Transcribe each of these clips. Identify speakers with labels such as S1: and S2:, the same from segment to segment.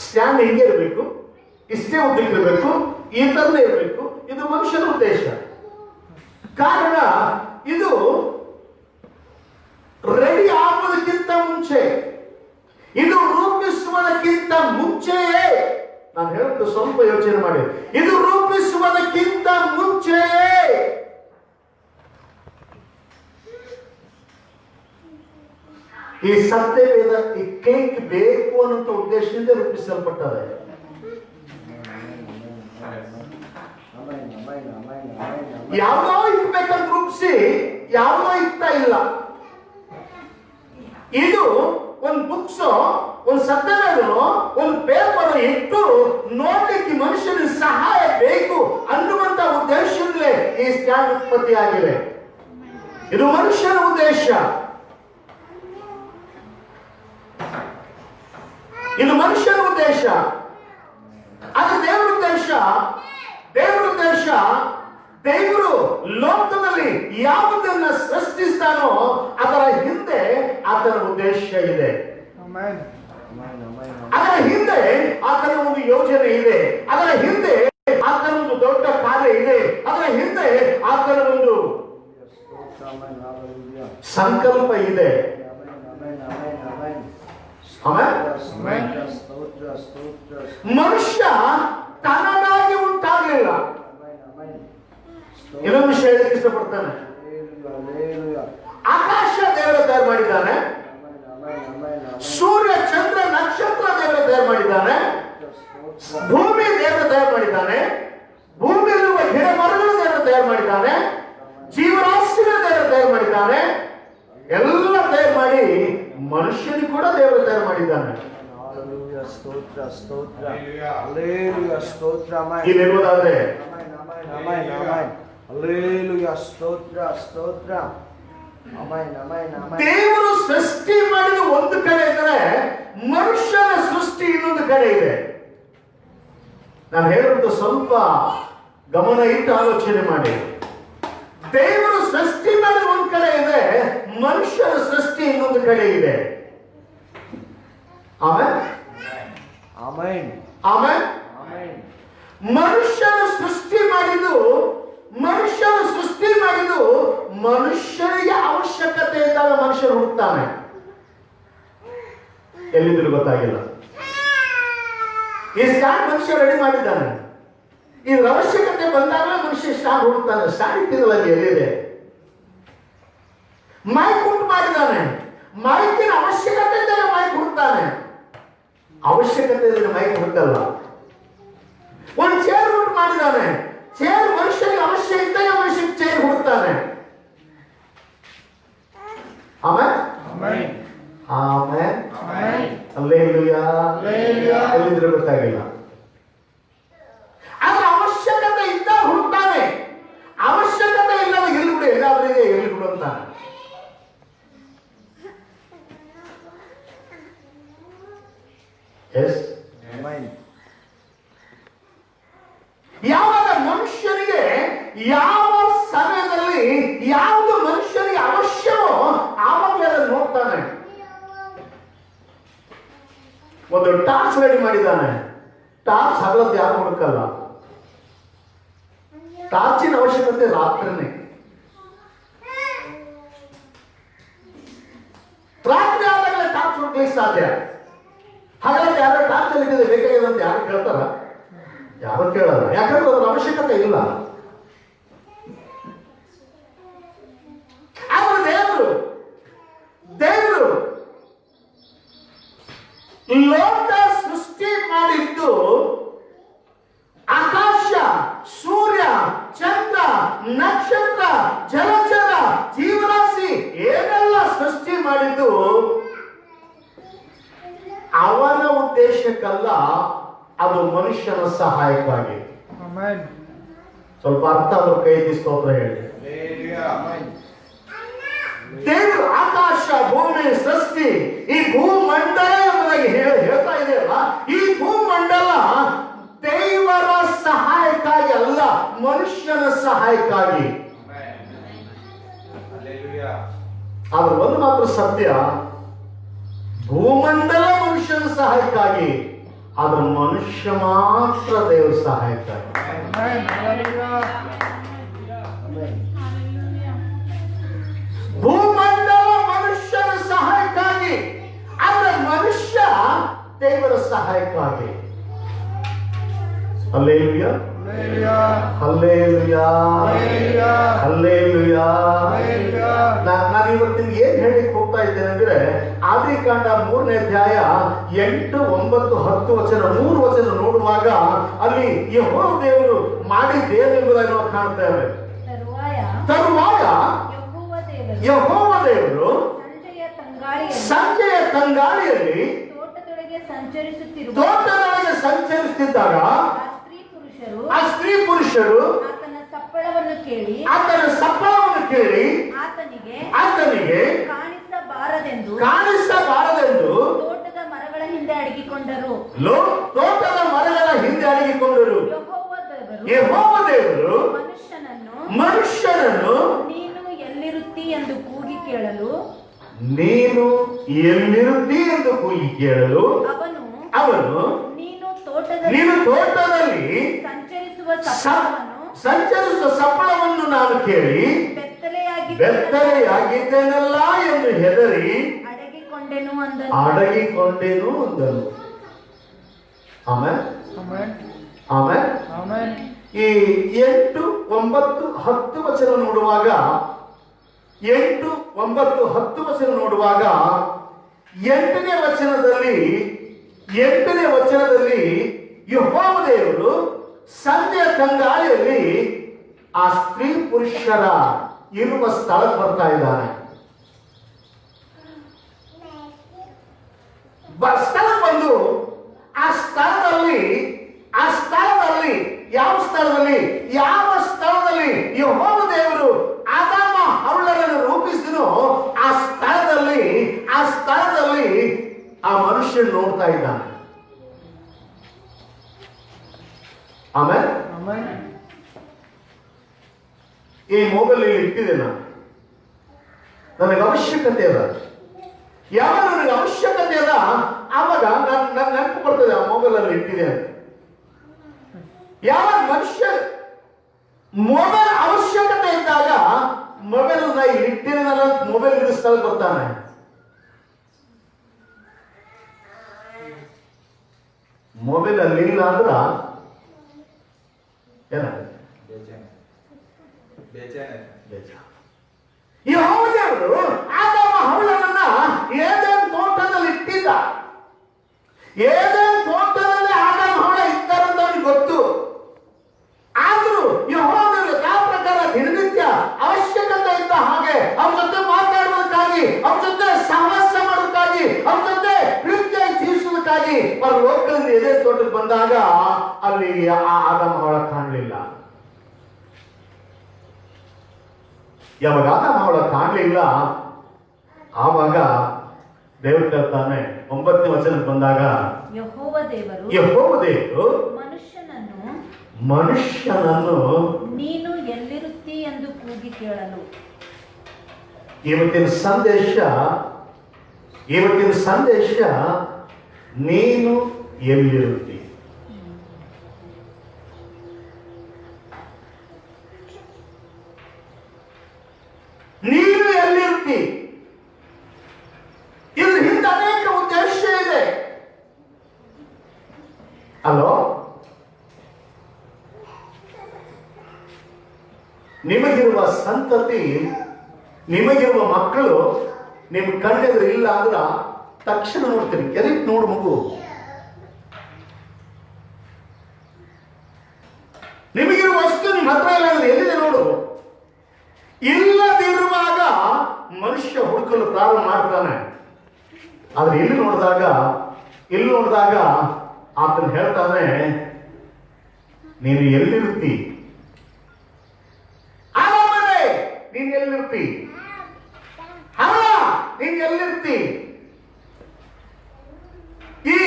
S1: Stand ಹಿಂಗೆ ಇರಬೇಕು, ಇಷ್ಟೇ ಉದ್ದಕ್ಕಿರಬೇಕು, ಈ ತರನೇ ಇರಬೇಕು. ಇದು ಮನುಷ್ಯನ ಉದ್ದೇಶ. ಕಾರಣ ಇದು ರೆಡಿ ಆಗೋದಕ್ಕಿಂತ ಮುಂಚೆ, ಇದು ರೂಪಿಸುವುದಕ್ಕಿಂತ ಮುಂಚೆಯೇ, ನಾನು ಹೇಳೋದು ಸ್ವಲ್ಪ ಯೋಚನೆ ಮಾಡಿ, ಇದು ರೂಪಿಸುವುದಕ್ಕಿಂತ ಮುಂಚೆಯೇ ಈ ಸತ್ಯವೇದ ಈ ಕ್ಲಿಕ್ ಬೇಕು ಅನ್ನೋ ಉದ್ದೇಶದಿಂದ ರೂಪಿಸಲ್ಪಟ್ಟದೆ. ಯಾವುದೋ ಇಕ್ಬೇಕಂತ ರೂಪಿಸಿ ಯಾವುದೋ ಇಕ್ತಾ ಇಲ್ಲ. ಇದು ಒಂದು ಬುಕ್ಸ್, ಒಂದು ಸತ್ಯವೇದನೋ, ಒಂದು ಪೇಪರ್ ಇಟ್ಟು ನೋಡ್ಲಿಕ್ಕೆ ಮನುಷ್ಯನಿಗೆ ಸಹಾಯ ಬೇಕು ಅನ್ನುವಂತ ಉದ್ದೇಶದಿಂದಲೇ ಈ ಸ್ಟ್ಯಾಂಡ್ ಉತ್ಪತ್ತಿ ಆಗಿದೆ. ಇದು ಮನುಷ್ಯನ ಉದ್ದೇಶ, ಇದು ಮನುಷ್ಯನ ಉದ್ದೇಶ. ಅದು ದೇವರ ಉದ್ದೇಶ. ದೇವರ ಉದ್ದೇಶ, ದೇವರು ಲೋಕದಲ್ಲಿ ಯಾವುದನ್ನ ಸೃಷ್ಟಿಸ್ತಾನೋ ಅದರ ಹಿಂದೆ ಆತನ ಉದ್ದೇಶ ಇದೆ. ಅದರ ಹಿಂದೆ ಆತನ ಒಂದು ಯೋಜನೆ ಇದೆ. ಅದರ ಹಿಂದೆ ಆತನ ಒಂದು ದೊಡ್ಡ ಕಾರ್ಯ ಇದೆ. ಅದರ ಹಿಂದೆ ಆತನ ಒಂದು ಸಂಕಲ್ಪ ಇದೆ. ಮನುಷ್ಯ ತನಗಾಗಿ ಉಂಟಾಗಲಿಲ್ಲ. ಇನ್ನೊಂದು ವಿಷಯ ಹೇಳಕ್ಕೆ ಇಷ್ಟಪಡ್ತಾನೆ. ಆಕಾಶ ದೇವರ ತಯಾರು ಮಾಡಿದ್ದಾನೆ, ಸೂರ್ಯ ಚಂದ್ರ ನಕ್ಷತ್ರ ದೇವರ ತಯಾರು ಮಾಡಿದ್ದಾನೆ, ಭೂಮಿ ದೇವರ ತಯಾರು ಮಾಡಿದ್ದಾನೆ, ಭೂಮಿಯಲ್ಲಿರುವ ಗಿಡ ಮರಗಳು ದೇವರ ತಯಾರು ಮಾಡಿದ್ದಾನೆ, ಜೀವರಾಶಿಗಳ ದೇವರ ತಯಾರು ಮಾಡಿದ್ದಾನೆ. ಎಲ್ಲ ತಯಾರು ಮಾಡಿ ಮನುಷ್ಯನಿಗೆ ಕೂಡ ದೇವರ ತಯಾರು ಮಾಡಿದ್ದಾನೆ. ಇಲ್ಲಿರುವುದಾದ್ರೆ ದೇವರು ಸೃಷ್ಟಿ ಮಾಡಿದ ಒಂದು ಕಡೆ ಇದ್ರೆ ಮನುಷ್ಯನ ಸೃಷ್ಟಿ ಇನ್ನೊಂದು ಕಡೆ ಇದೆ. ನಾನು ಹೇಳೋದು ಸ್ವಲ್ಪ ಗಮನ ಇಟ್ಟು ಆಲೋಚನೆ ಮಾಡಿ. ದೇವರು ಸೃಷ್ಟಿ ಮಾಡಿದ ಒಂದು ಕಡೆ ಇದೆ, ಮನುಷ್ಯನ ಸೃಷ್ಟಿ ಇನ್ನೊಂದು ಕಡೆ ಇದೆ. ಆಮೇಲೆ ಮನುಷ್ಯನ ಸೃಷ್ಟಿ ಮಾಡಿದ್ದು ಮನುಷ್ಯನಿಗೆ ಅವಶ್ಯಕತೆ ಇದ್ದಾಗ ಮನುಷ್ಯನು ಹುಡುಕ್ತಾನೆ. ಎಲ್ಲಿದ್ರು ಗೊತ್ತಾಗಿಲ್ಲ. ಈ ಸ್ಟ್ಯಾಂಡ್ ಮನುಷ್ಯ ರೆಡಿ ಮಾಡಿದ್ದಾನೆ. ಇದ್ರ ಅವಶ್ಯಕತೆ ಬಂದಾಗಲೇ ಮನುಷ್ಯ ಸ್ಟ್ಯಾಂಡ್ ಹುಡುಕ್ತಾನೆ. ಸ್ಟ್ಯಾಂಡ್ ಇಟ್ಟಿರಲ್ಲ, ಎಲ್ಲಿದೆ? ಮೈಕ್ ಉಂಟು ಮಾಡಿದ್ದಾನೆ. ಮೈಕಿನ ಅವಶ್ಯಕತೆ ಇದ್ದಾಗ ಮೈಕ್ ಹುಡುಕ್ತಾನೆ. ಅವಶ್ಯಕತೆ ಇದ್ರೆ ಮೈಕ್ ಹುಡುಕಲ್ಲ. ಒಂದು ಚೇರ್ ಉಂಟು ಮಾಡಿದ್ದಾನೆ. ಚೇರ್ ಮನುಷ್ಯನಿಗೆ ಅವಶ್ಯ ಇದ್ದಾಗ ಮನುಷ್ಯನಿಗೆ ಚೇರ್ ಹುಡುಕ್ತಾನೆ. ಎಲ್ಲಿದ್ರೆ ಗೊತ್ತಾಗಿಲ್ಲ. ಆದ್ರೆ ಅವಶ್ಯಕತೆ ಇದ್ದಾಗ ಹುಡುಕ್ತಾನೆ. ಅವಶ್ಯಕತೆ ಇಲ್ಲದ ಎಲ್ಲಿ ಬಿಡು, ಎಲ್ಲಾದ್ರೂ ಇದೆ ಎಲ್ಲಿ ಬಿಡು ಅಂತಾನೆ. ಯಾವಾಗ ಮನುಷ್ಯನಿಗೆ ಯಾವ ಸಮಯದಲ್ಲಿ ಯಾವುದು ಮನುಷ್ಯನಿಗೆ ಅವಶ್ಯವೋ ಆವಾಗಲೇ ಅದನ್ನು ನೋಡ್ತಾನೆ. ಒಂದು ಟಾರ್ಚ್ ರೆಡಿ ಮಾಡಿದ್ದಾನೆ. ಟಾರ್ಚ್ ಹಗಲದ್ದು ಯಾರು ಹುಡುಕಲ್ಲ. ಟಾರ್ಚಿನ ಅವಶ್ಯಕತೆ ರಾತ್ರಿನೇ. ರಾತ್ರಿ ಆದಾಗಲೇ ಟಾರ್ಚ್ ಹುಡುಕ್ಲಿಕ್ಕೆ ಸಾಧ್ಯ. ಹಾಗಾಗಿ ಯಾರೋ ಟಾರ್ಚ್ ಅಲ್ಲಿ ಬೇಕಾಗಿದೆ ಅಂತ ಯಾರು ಕೇಳ್ತಾರ? ಯಾರು ಕೇಳಲ್ಲ. ಯಾಕಂದ್ರೆ ಅದರ ಅವಶ್ಯಕತೆ ಇಲ್ಲ. ಆದ್ರೆ ದೇವರು ಲೋಕ ಸೃಷ್ಟಿ ಮಾಡಿದ್ದು ಆಕಾಶ, ಸೂರ್ಯ, ಚಂದ್ರ, ನಕ್ಷತ್ರ, ಜಲಚರ, ಜೀವರಾಶಿ ಏನೆಲ್ಲ ಸೃಷ್ಟಿ ಮಾಡಿದ್ದು ಅವನ ಉದ್ದೇಶಕ್ಕಲ್ಲ, ಅದು ಮನುಷ್ಯನ ಸಹಾಯಕ್ಕಾಗಿ. ಸ್ವಲ್ಪ ಅರ್ಥ ಅವ್ರ ಕೈ ಸ್ತೋತ್ರ ಹೇಳಿ. ದೇವರು ಆಕಾಶ ಭೂಮಿ ಸೃಷ್ಟಿ, ಈ ಭೂಮಂಡಲ ಎಂಬುದಾಗಿ ಹೇಳ್ತಾ ಇದೆಯಲ್ಲ, ಈ ಭೂಮಂಡಲ ದೇವರ ಸಹಾಯಕ್ಕಾಗಿ ಅಲ್ಲ, ಮನುಷ್ಯನ ಸಹಾಯಕ್ಕಾಗಿ. ಆದ್ರೆ ಒಂದು ಮಾತ್ರ ಸತ್ಯ, ಭೂಮಂಡಲ ಮನುಷ್ಯನ ಸಹಾಯಕ್ಕಾಗಿ, ಆದ್ರೆ ಮನುಷ್ಯ ಮಾತ್ರ ದೇವರ ಸಹಾಯಕ. ಭೂಮಂಡಲ ಮನುಷ್ಯನ ಸಹಾಯಕ್ಕಾಗಿ, ಆದ್ರೆ ಮನುಷ್ಯ ದೇವರ ಸಹಾಯಕ್ಕಾಗಿ. Hallelujah, hallelujah, hallelujah. ನಾನು ಇವತ್ತು ನಿಮ್ಗೆ ಏನ್ ಹೇಳಿಕ್ ಹೋಗ್ತಾ ಇದ್ದೇನೆ ಅಂದ್ರೆ, ಆದಿಕಾಂಡ 3ನೇ ಅಧ್ಯಾಯ 8, 9, 10 ವಚನ, 3 ವಚನ ನೋಡುವಾಗ ಅಲ್ಲಿ ಯೆಹೋವ ದೇವರು ಮಾಡಿದ್ದೇನೆಂಬುದಾಗಿ ನಾವು ಕಾಣ್ತೇವೆ. ತರುವಾಯ ಯೆಹೋವ ದೇವರು ಸಂಜೆಯ ತಂಗಾಳಿಯಲ್ಲಿ ತೋಟದೊಳಗೆ ಸಂಚರಿಸುತ್ತಿದ್ದಾಗ ಆ ಸ್ತ್ರೀ ಪುರುಷರು ಆತನ ಸಪ್ಪಳವನ್ನು ಕೇಳಿ ಆತನಿಗೆ ಕಾಣಿಸಬಾರದೆಂದು ತೋಟದ ಮರಗಳ ಹಿಂದೆ ಅಡಗಿಕೊಂಡರು. ಯೆಹೋವ ದೇವರು ಮನುಷ್ಯನನ್ನು ನೀನು ಎಲ್ಲಿರುತ್ತಿ ಎಂದು ಕೂಗಿ ಕೇಳಲು ಅವನು ನೀನು ತೋಟದಲ್ಲಿ ಸಂಚರಿಸುವ ಸಪ್ಪಳವನ್ನು ನಾನು ಕೇಳಿ ಬೆತ್ತಲೆಯಾಗಿದ್ದೇನಲ್ಲ ಎಂದು ಹೆದರಿ ಅಡಗಿಕೊಂಡೆನು ಅಂದನು. ಆಮೇಲೆ ಈ 8, 9, 10 ವಚನ ನೋಡುವಾಗ 8, 9, 10 ವಚನ ನೋಡುವಾಗ 8ನೇ ವಚನದಲ್ಲಿ ಯೆಹೋವ ದೇವರು ಸಂಜೆಯ ತಂಗಾಳಿಯಲ್ಲಿ ಆ ಸ್ತ್ರೀ ಪುರುಷರ ಇರುವ ಸ್ಥಳಕ್ಕೆ ಬರ್ತಾ ಇದ್ದಾನೆ. ಸ್ಥಳಕ್ಕೆ ಬಂದು ಆ ಸ್ಥಳದಲ್ಲಿ ಯಾವ ಸ್ಥಳದಲ್ಲಿ ಯೆಹೋವ ದೇವರು ಆದಾಮ ಹವ್ವಳನ್ನು ರೂಪಿಸಿದನೋ ಆ ಸ್ಥಳದಲ್ಲಿ ಆ ಮನುಷ್ಯನು ನೋಡ್ತಾ ಇದ್ದಾನೆ. ಆಮೇಲೆ ಈ ಮೊಬೈಲ್ ಇಟ್ಟಿದೆ, ನನಗೆ ಅವಶ್ಯಕತೆ ಅದ. ಯಾವಾಗ ನನಗೆ ಅವಶ್ಯಕತೆ ಅದ ಆವಾಗ ನನ್ನ ನೆನಪು ಬರ್ತದೆ ಆ ಮೊಬೈಲ್ ಅಲ್ಲಿ ಇಟ್ಟಿದೆ ಅಂತ. ಯಾವಾಗ ಮನುಷ್ಯ ಮೊಬೈಲ್ ಅವಶ್ಯಕತೆ ಇದ್ದಾಗ ಮೊಬೈಲ್ ಇಟ್ಟಿನ ಮೊಬೈಲ್ ಸ್ಥಳ ಬರ್ತಾನೆ. ಮೊಬೈಲ್ ಅಲ್ಲಿ ಇಲ್ಲ ಅಂದ್ರ ಯೆಹೋವ ದೇವರು ಆದಾಮ ಹವ್ವಳನ್ನ ಏದೇನ್ ತೋಟದಲ್ಲಿ ಇಟ್ಟಿದ್ದ. ಏದೇನ್ ತೋಟದಲ್ಲಿ ಆದಾಮ ಹವ್ವಳ ಇದ್ದಾರಂತ ಅವನಿಗೆ ಗೊತ್ತು. ಆದ್ರೂ ಯೆಹೋವ ದೇವರು ಯಾವ ಪ್ರಕಾರ ದಿನನಿತ್ಯ ಅವಶ್ಯಕತೆ ಇದ್ದ ಹಾಗೆ ಅವ್ರ ಜೊತೆ ಮಾತಾಡುವುದಕ್ಕಾಗಿ, ಅವ್ರ ಜೊತೆ ಸಹವಾಸ ಮಾಡೋದಕ್ಕಾಗಿ, ಅವ್ರ ಜೊತೆ ಪ್ರೀತಿಯಾಗಿ ಜೀವಿಸುವುದಕ್ಕಾಗಿ ಅವ್ರ ಲೋಕದಲ್ಲಿ ಎದೆ ತೋಟಕ್ಕೆ ಬಂದಾಗ ಅಲ್ಲಿ ಆದಾಮ ಹವ್ವಳ ಕಾಣಲಿಲ್ಲ. ಯಾವಾಗ ಆದಾಮ ಹವ್ವಳ ಕಾಣಲಿಲ್ಲ ಆವಾಗ ದೇವರು ಹೇಳ್ತಾನೆ 9ನೇ ವಚನಕ್ಕೆ ಬಂದಾಗ ಯೆಹೋವ ದೇವರು ಮನುಷ್ಯನನ್ನು ನೀನು ಎಲ್ಲಿರುತ್ತಿ ಎಂದು ಕೂಗಿ ಕೇಳಲು. ಇವತ್ತಿನ ಸಂದೇಶ ನೀನು ಎಲ್ಲಿರುತ್ತಿ. ನೀನು ಎಲ್ಲಿರ್ತಿ? ಇದ್ರ ಹಿಂದೆ ಅನೇಕ ಉದ್ದೇಶ ಇದೆ. ಅಲೋ, ನಿಮಗಿರುವ ಸಂತತಿ, ನಿಮಗಿರುವ ಮಕ್ಕಳು ನಿಮ್ ಕಣ್ಣೆದುರು ಇಲ್ಲ ಅಂದ್ರ ತಕ್ಷಣ ನೋಡ್ತೀರಿ. ಎದಕ್ಕೆ ನೋಡು ಮಗು, ನಿಮಗಿರುವ ವಸ್ತು ನಿಮ್ಮ ಹತ್ರ ಇಲ್ಲ ಅಂದ್ರೆ ಎಲ್ಲಿದೆ ನೋಡು. ಇಲ್ಲದಿರುವಾಗ ಮನುಷ್ಯ ಹುಡುಕಲು ಪ್ರಾರಂಭ ಮಾಡ್ತಾನೆ. ಆದ್ರೆ ಇಲ್ಲಿ ನೋಡಿದಾಗ ಆತನ ಹೇಳ್ತಾನೆ, ನೀನು ಎಲ್ಲಿರುತ್ತಿ? ನೀನ್ ಎಲ್ಲಿರ್ತಿ? ನೀನ್ ಎಲ್ಲಿರ್ತಿ? ಈ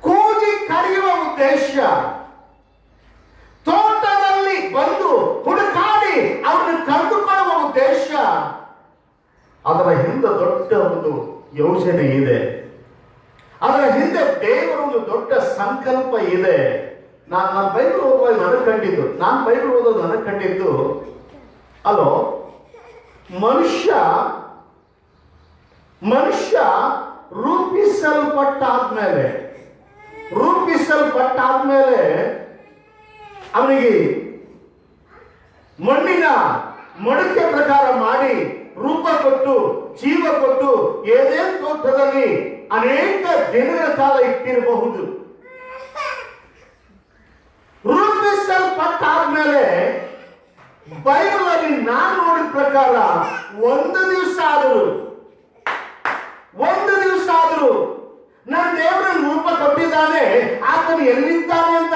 S1: ಕೂಗಿ ಕರೆಯುವ ಉದ್ದೇಶ ತೋಟದಲ್ಲಿ ಬಂದು ಹುಡುಕಾಡಿ ಅವರನ್ನು ಕರೆದುಕೊಳ್ಳುವ ಉದ್ದೇಶ, ಅದರ ಹಿಂದೆ ದೊಡ್ಡ ಒಂದು ಯೋಜನೆ ಇದೆ. ಅದರ ಹಿಂದೆ ದೇವರ ಒಂದು ದೊಡ್ಡ ಸಂಕಲ್ಪ ಇದೆ. ನಾನು ಬೈಬಲ್ ಓದುವಾಗ ನನಗೆ ಕಂಡಿದ್ದು, ಬೈಬಲ್ ಓದೋದು ನನಗೆ ಕಂಡಿದ್ದು, ಅಲೋ ಮನುಷ್ಯ ರೂಪಿಸಲ್ಪಟ್ಟಾದ್ಮೇಲೆ ಅವನಿಗೆ ಮಣ್ಣಿನ ಮಡಿಕೆ ಪ್ರಕಾರ ಮಾಡಿ ರೂಪ ಕೊಟ್ಟು ಜೀವ ಕೊಟ್ಟು ಏದೇನ್ ತೋಟದಲ್ಲಿ ಅನೇಕ ದಿನಗಳ ಕಾಲ ಇಟ್ಟಿರಬಹುದು. ರೂಪಿಸಲ್ಪಟ್ಟಾದ್ಮೇಲೆ ಬೈಬಲ್ ಅಲ್ಲಿ ನಾನು ನೋಡಿದ ಪ್ರಕಾರ ಒಂದು ದಿವಸ ಆದರೂ ನನ್ನ ದೇವರನ್ನು ರೂಪ ಕೊಟ್ಟಿದ್ದಾನೆ, ಆತನು ಎಲ್ಲಿದ್ದಾನೆ ಅಂತ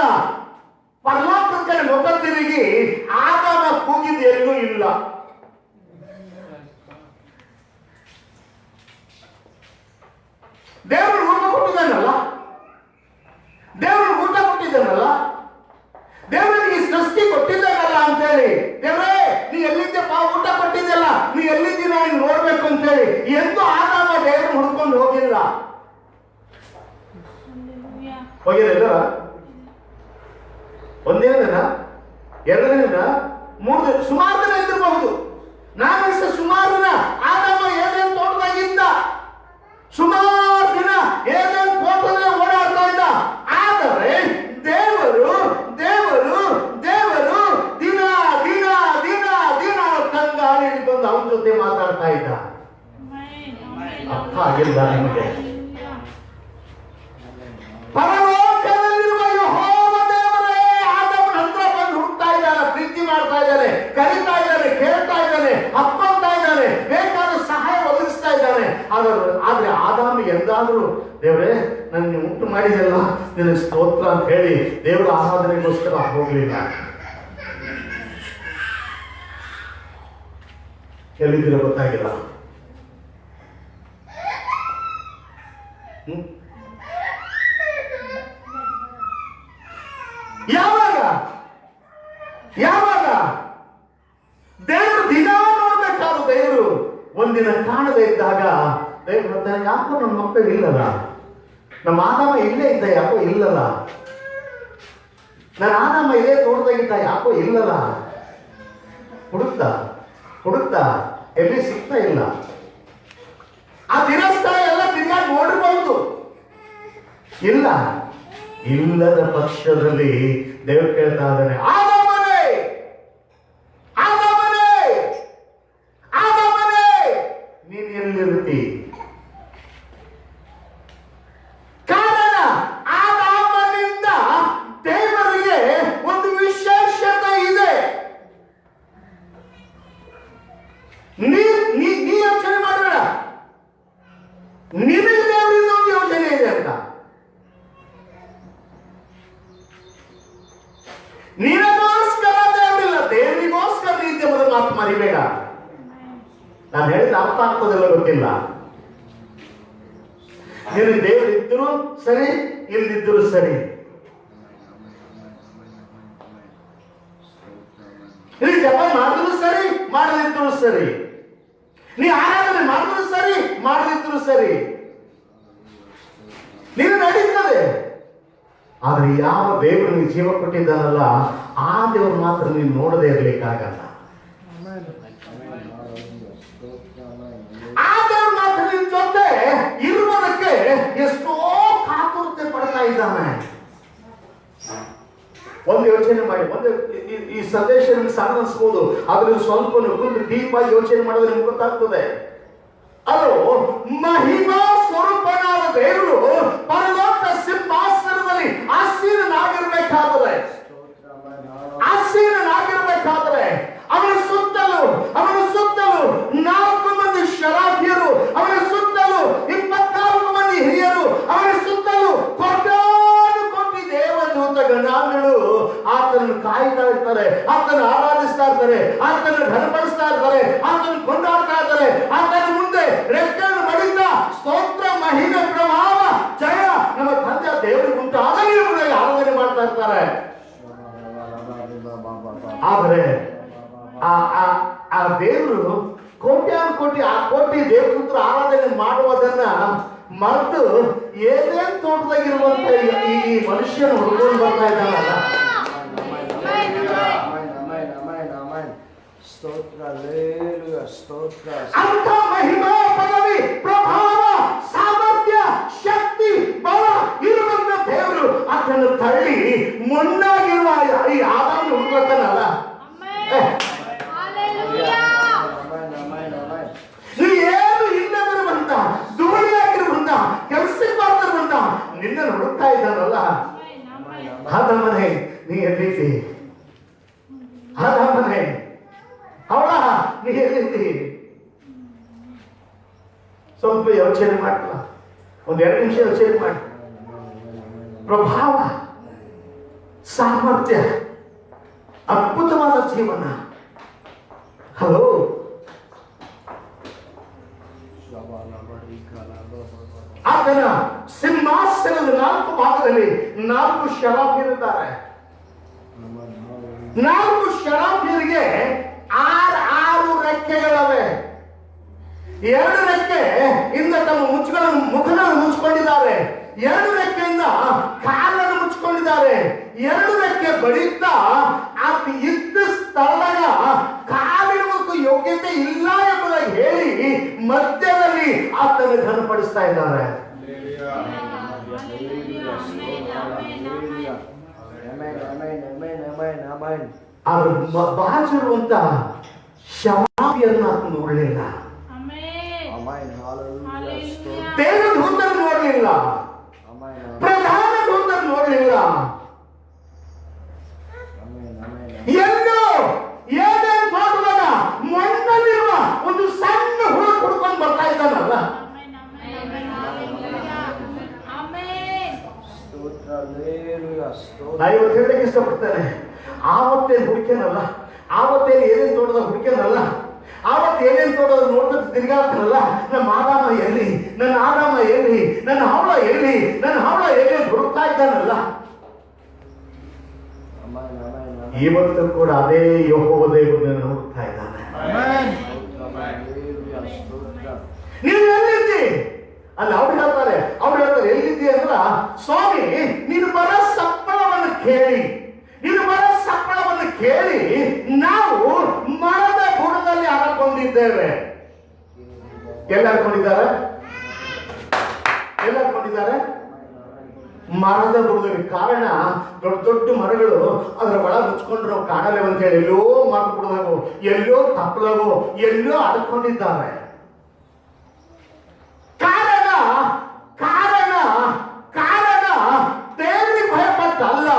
S1: ಪರಲೋಕದ ಕಡೆ ಮುಖ ತಿರುಗಿ ಆತನ ಕೂಗಿದ ಎಲ್ಲೂ ಇಲ್ಲ. ದೇವರು ರೂಪ ಕೊಟ್ಟಿದ್ದಾನಲ್ಲ, ದೇವರು ಊಟ ಕೊಟ್ಟಿದ್ದಾನಲ್ಲ, ದೇವರಿಗೆ ಸೃಷ್ಟಿ ಕೊಟ್ಟಿದ್ದಾನಲ್ಲ ಅಂತೇಳಿ, ದೇವರೇ ನೀ ಎಲ್ಲಿದ್ದೆಪ್ಪ, ಊಟ ಕೊಟ್ಟಿದ್ದಲ್ಲ, ನೀ ಎಲ್ಲಿದ್ದೀನ ನೀನು ನೋಡ್ಬೇಕು ಅಂತೇಳಿ ಎಂದು ಆದಾಮ ದೇವರು ಹುಡ್ಕೊಂಡು ಹೋಗಿಲ್ಲ. ಹೋಗಿಲ್ಲ. ಒಂದೇ ದಿನ, ಎರಡನೇ ದಿನ, ಮೂರು ದಿನ, ಸುಮಾರು ದಿನ ಇದ್ದಿರಬಹುದು. ನಾನು ಸುಮಾರು ದಿನ ಆದಾಮ ಏನೇನು ತೋಟದಾಗಿದ್ದ, ಸುಮಾರು ದಿನ ಏನೇನು ತೋಟದಲ್ಲಿ ಓಡಾಡ್ತಾ ಇದ್ದ. ಆದರೆ ದೇವರು ದೇವರು ದೇವರು ದಿನ ದಿನ ದಿನ ದಿನ ತಂಗಾಳಿಯಲ್ಲಿ ಬಂದು ಅವನ ಜೊತೆ ಮಾತಾಡ್ತಾ ಇದ್ದ. ಅರ್ಥ ಆಗಿಲ್ಲ ನಿಮಗೆ? ಪರಲೋಕದಲ್ಲಿರುವ ಯೆಹೋವ ದೇವರೇ ಆದಾಮನ ಹತ್ರ ಬಂದು ಹುಡುಕ್ತಾ ಇದ್ದಾನೆ, ಪ್ರೀತಿ ಮಾಡ್ತಾ ಇದ್ದಾನೆ, ಕರೀತಾ ಇದ್ದಾನೆ, ಕೇಳ್ತಾ ಇದ್ದಾನೆ, ಅಪ್ಕೊಳ್ತಾ ಇದ್ದಾನೆ, ಬೇಕಾದ ಸಹಾಯ ಒದಗಿಸ್ತಾ ಇದ್ದಾನೆ. ಆದ್ರೆ ಆದಾಮ ಎಂದಾದ್ರೂ ದೇವರೇ ನನ್ನ ಉಂಟು ಮಾಡಿದೆಲ್ಲ ನಿನಗೆ ಸ್ತೋತ್ರ ಅಂತ ಹೇಳಿ ದೇವರ ಆರಾಧನೆಗೋಸ್ಕರ ಹೋಗ್ಲಿಲ್ಲ. ಎಲ್ಲಿದ್ದೀರ ಗೊತ್ತಾಗಿಲ್ಲ. ಯಾವಾಗ ದೇವರು ದಿನ ನೋಡ್ಬೇಕಾದ್ರು, ದೇವರು ಒಂದಿನ ಕಾಣದೇ ಇದ್ದಾಗ ದೇವರು ಹೇಳ್ತಾನೆ, ಯಾಕೋ ನನ್ನ ಮಕ್ಕಳು ಇಲ್ಲಲ್ಲ, ನಮ್ಮ ಆದಾಮ ಇಲ್ಲೇ ಇದ್ದ ಯಾಕೋ ಇಲ್ಲಲ್ಲ, ನನ್ನ ಆದಾಮ ಇಲ್ಲೇ ತೋಟದಾಗಿದ್ದ ಯಾಕೋ ಇಲ್ಲಲ್ಲ. ಹುಡುಕ್ತಾ ಎಲ್ಲಿ ಸಿಗ್ತಾ ಇಲ್ಲ. ಆ ದಿನಸ್ಥಳ ಎಲ್ಲ ತಿರುಗಾಡಿ ನೋಡಬಹುದು, ಇಲ್ಲದ ಪಕ್ಷದಲ್ಲಿ ದೇವರು ಕೇಳ್ತಾ ಇದ್ದಾನೆ, ಆದಾಮನೇ ನೀನ್ ಎಲ್ಲಿರ್ತಿ? ಕಾರಣ ಆದಾಮನಿಂದ ದೇವರಿಗೆ ಒಂದು ವಿಶೇಷತೆ ಇದೆ. ನೀ ಯೋಚನೆ ಮಾಡಬೇಡ, ನಿನಗೆ ದೇವರಿಂದ ಒಂದು ಯೋಚನೆ ಇದೆ ಅಂತ. ನಿನಗೋಸ್ಕರ ದೇವರಿಲ್ಲ, ದೇವರಿಗೋಸ್ಕರ ನೀತಿ ಮೊದಲು ಮಾತು ಮರಿಬೇಡ. ನಾನು ಹೇಳಿದ ಅರ್ಥ ಆಗ್ತದಿಲ್ಲ ಗೊತ್ತಿಲ್ಲ. ನಿನಗೆ ದೇವರಿದ್ದರೂ ಸರಿ, ಇಲ್ದಿದ್ದರೂ ಸರಿ, ನೀ ಜಪ ಮಾಡಿದ್ರು ಸರಿ, ಮಾಡದಿದ್ರು ಸರಿ, ನೀ ಆರಾಧನೆ ಮಾಡಿದ್ರು ಸರಿ, ಮಾಡದಿದ್ರು ಸರಿ, ನೀನು ನಡೀತದೆ. ಆದ್ರೆ ಯಾವ ದೇವರು ನೀನು ಜೀವ ಕೊಟ್ಟಿದ್ದಾನಲ್ಲ, ಆ ದೇವರು ಮಾತ್ರ ನೀನು ನೋಡದೇ ಇರ್ಲಿಕ್ಕಾಗಲ್ಲ. ಆ ದೇವರು ಮಾತ್ರ ನಿನ್ ಜೊತೆ ಇರುವುದಕ್ಕೆ ಎಷ್ಟೋ ಕಾತುರತೆ ಪಡ್ತಾ ಇದ್ದಾನೆ. ಒಂದು ಯೋಚನೆ ಮಾಡಿ, ಈ ಸಂದೇಶ ನಿಮ್ಗೆ ಸಣ್ಣ ಅನ್ಸ್ಬೋದು, ಆದ್ರೆ ಸ್ವಲ್ಪ ಕುಂತು ಡೀಪ್ ಆಗಿ ಯೋಚನೆ ಮಾಡಿದ್ರೆ ನಿಮ್ಗೆ ಗೊತ್ತಾಗ್ತದೆ. ಅದು ಮಹಿಮಾ ಸ್ವರೂಪನಾದ ದೇವರು ಪರಲೋಕ ಸಿಂಹಾಸನದಲ್ಲಿ ಆಸೀನನಾಗಿರ್ಬೇಕಾದರೆ ಅವನ ಸುತ್ತಲೂ 4 ಮಂದಿ ಶರಾಫಿಯರು, ಅವನ ಸುತ್ತಲೂ 24 ಮಂದಿ ಹಿರಿಯರು, ಅವನ ಸುತ್ತಲೂ ಕೋಟಿ ದೇವದೂತ ಗಣಗಳು ಆತನನ್ನು ಕಾಯ್ತಾ ಇರ್ತಾರೆ, ಆತನ ಆರಾಧಿಸ್ತಾ ಇರ್ತಾರೆ, ಆತನ ಘನಪಡಿಸ್ತಾ ಇರ್ತಾರೆ, ಆತನ ಕೊಂಡಾಡ್ತಾ ಇರ್ತಾರೆ. ಆತನ ಮುಂದೆ ರೆಕ್ಕೆಯನ್ನು ಬಡಿತಾ ಸ್ತೋತ್ರ, ಮಹಿಮೆ, ಪ್ರಭಾವ, ಜಯ ನಮ್ಮ ತಂದೆ ದೇವರಿಗೆ ಉಂಟು ಅದನ್ನೇ ಆರಾಧನೆ ಮಾಡ್ತಾ ಇರ್ತಾರೆ. ಆದರೆ ಆ ದೇವರು ಕೋಟಿ ಆ ಕೋಟಿ ದೇವದೂತರು ಆರಾಧನೆ ಮಾಡುವುದನ್ನ ಮರೆತು ಏನೇನ್ ತೋಟದಾಗಿರುವಂತ ಈ ಮನುಷ್ಯ ಮನುಷ್ಯನ ಹುಡ್ಕೊಂಡು ಬರ್ತಾ ಇದ್ದಾನಲ್ಲ. ಅಂತ ಮಹಿಮಾ ಪದವಿ ಪ್ರಭಾವ ಸಾಮರ್ಥ್ಯ ಶಕ್ತಿ ಬಲ ಇರುವಂತ ದೇವರು ಅದನ್ನು ತಳ್ಳಿ ಮೊನ್ನಾಗಿರುವ ಈ ಆದಾಮನ ಹುಡುಕತ್ತನಲ್ಲ. ಏನು ಇಲ್ಲದಿರುವಂತ ಧೂಳಿಯಾಗಿರುವಂತ ಕೆಲಸಕ್ಕೆ ಬರ್ತಿರುವಂತ ನಿನ್ನನ್ನು ಹುಡುಕ್ತಾ ಇದ್ದಾನಲ್ಲ. ಆದಾಮನೇ ನೀ ಎಲ್ಲಿದ್ದಿ? ಆದಾಮನೇ ಅವಳ ನೀ ಎಲ್ಲಿದ್ದಿ? ಸ್ವಲ್ಪ ಯೋಚನೆ ಮಾಡಲ್ಲ, ಒಂದ್ 2 ನಿಮಿಷ ಯೋಚನೆ ಮಾಡಿ. ಪ್ರಭಾವ ಸಾಮರ್ಥ್ಯ ಅದ್ಭುತವಾದ ಜೀವನ. ಹಲೋ, ಆತನ ಸಿಂಹಾಸನದ 4 ಭಾಗದಲ್ಲಿ 4 ಶರಾಫಿರಿದ್ದಾರೆ. 4 ಶರಾಫಿರಿಗೆ 6 ರೆಕ್ಕೆಗಳವೆ. 2 ರೆಕ್ಕೆ ಇಂದ ತಮ್ಮ ಮುಖಗಳನ್ನು ಮುಚ್ಚಿಕೊಂಡಿದ್ದಾರೆ. 2 ರೆಕ್ಕೆಯಿಂದ ಕಾಲನ್ನು ಮುಚ್ಚಿಕೊಂಡಿದ್ದಾರೆ. 2 ರೆಕ್ಕೆ ಬಡಿತಾ ಆತ ಇದ್ದ ಸ್ಥಳದಾಗ ಕಾಲಿಡುವುದಕ್ಕೂ ಯೋಗ್ಯತೆ ಇಲ್ಲ ಎಂಬುದಾಗಿ ಹೇಳಿ ಮಧ್ಯದಲ್ಲಿ ಆತನ ಘನಪಡಿಸ್ತಾ ಇದ್ದಾರೆ. ಆದ್ರೆ ಬಾಜಿರುವಂತ ಶವಾಬಿಯನ್ನು ಆತ ನೋಡಲಿಲ್ಲ. ದೇವದೂತರು ನೋಡಲಿಲ್ಲ, ಪ್ರಧಾನ ದೂತರು ನೋಡಲಿಲ್ಲ. ಎಲ್ಲೋ ಏನೇನು ಮಾಡುವಾಗ ಮಣ್ಣಲ್ಲಿರುವ ಒಂದು ಸಣ್ಣ ಹುಳ ಹುಡ್ಕೊಂಡು ಬರ್ತಾ ಇದ್ದಾನಲ್ಲ. ನಾ ಇವತ್ತು ಹೇಳಕ್ಕೆ ಇಷ್ಟಪಡ್ತೇನೆ, ಆವತ್ತೇನು ಹುಡುಕೇನಲ್ಲ, ಆವತ್ತೇನು ಏನೇನು ತೋಟದ ಹುಡುಕೇನಲ್ಲ, ಆವತ್ತು ಏನೇನು ತೋಟದ ನೋಡ್ತಾ ತಿರ್ಗಾಡ್ತಾನಲ್ಲ. ನಮ್ಮ ಆದಾಮ ಎಲ್ಲಿ, ನನ್ನ ಆದಾಮ ಎಲ್ಲಿ, ನನ್ನ ಹವಳ ಎಲ್ಲಿ, ನನ್ನ ಹವಳ ಎಲ್ಲಿ ಹುಡುಕ್ತಾ ಇದ್ದಾನಲ್ಲ. ಇವತ್ತು ಕೂಡ ಅದೇ ಯೆಹೋವ ದೇವರನ್ನು ಹುಡುಕ್ತಾ ಇದ್ದಾನೆ. ನೀವು ಎಲ್ಲಿದ್ದಿ? ಅಲ್ಲಿ ಅವ್ರು ಹೇಳ್ತಾರೆ ಎಲ್ಲಿದ್ದಿ ಅಂದ್ರ, ಸ್ವಾಮಿ ನೀನು ಬರ ಸಪ್ಪಳವನ್ನು ಕೇಳಿ, ನೀನು ಬರ ಸಪ್ಪಳವನ್ನು ಕೇಳಿ ನಾವು ಮರದ ಬುಡದಲ್ಲಿ ಹಾಕೊಂಡಿದ್ದೇವೆ. ಎಲ್ಲ ಹಾಕೊಂಡಿದ್ದಾರೆ? ಎಲ್ಲ ಹಾಕೊಂಡಿದ್ದಾರೆ? ಮರದ ಬುಡದಲ್ಲಿ. ಕಾರಣ ದೊಡ್ಡ ದೊಡ್ಡ ಮರಗಳು ಅದರ ಒಳ ಮುಚ್ಕೊಂಡ್ರು ನಾವು ಕಾಣಲೇವ ಅಂತ ಹೇಳಿ ಎಲ್ಲೋ ಮರದ ಬುಡದಾಗೋ, ಎಲ್ಲೋ ತಪ್ಪಲಾಗೋ, ಎಲ್ಲೋ ಅಡ್ಕೊಂಡಿದ್ದಾರೆ. ಕಾರಣ ಕಾರಣ ಕಾರಣ ದೇವರಿಗೆ ಭಯಪಟ್ಟಲ್ಲ,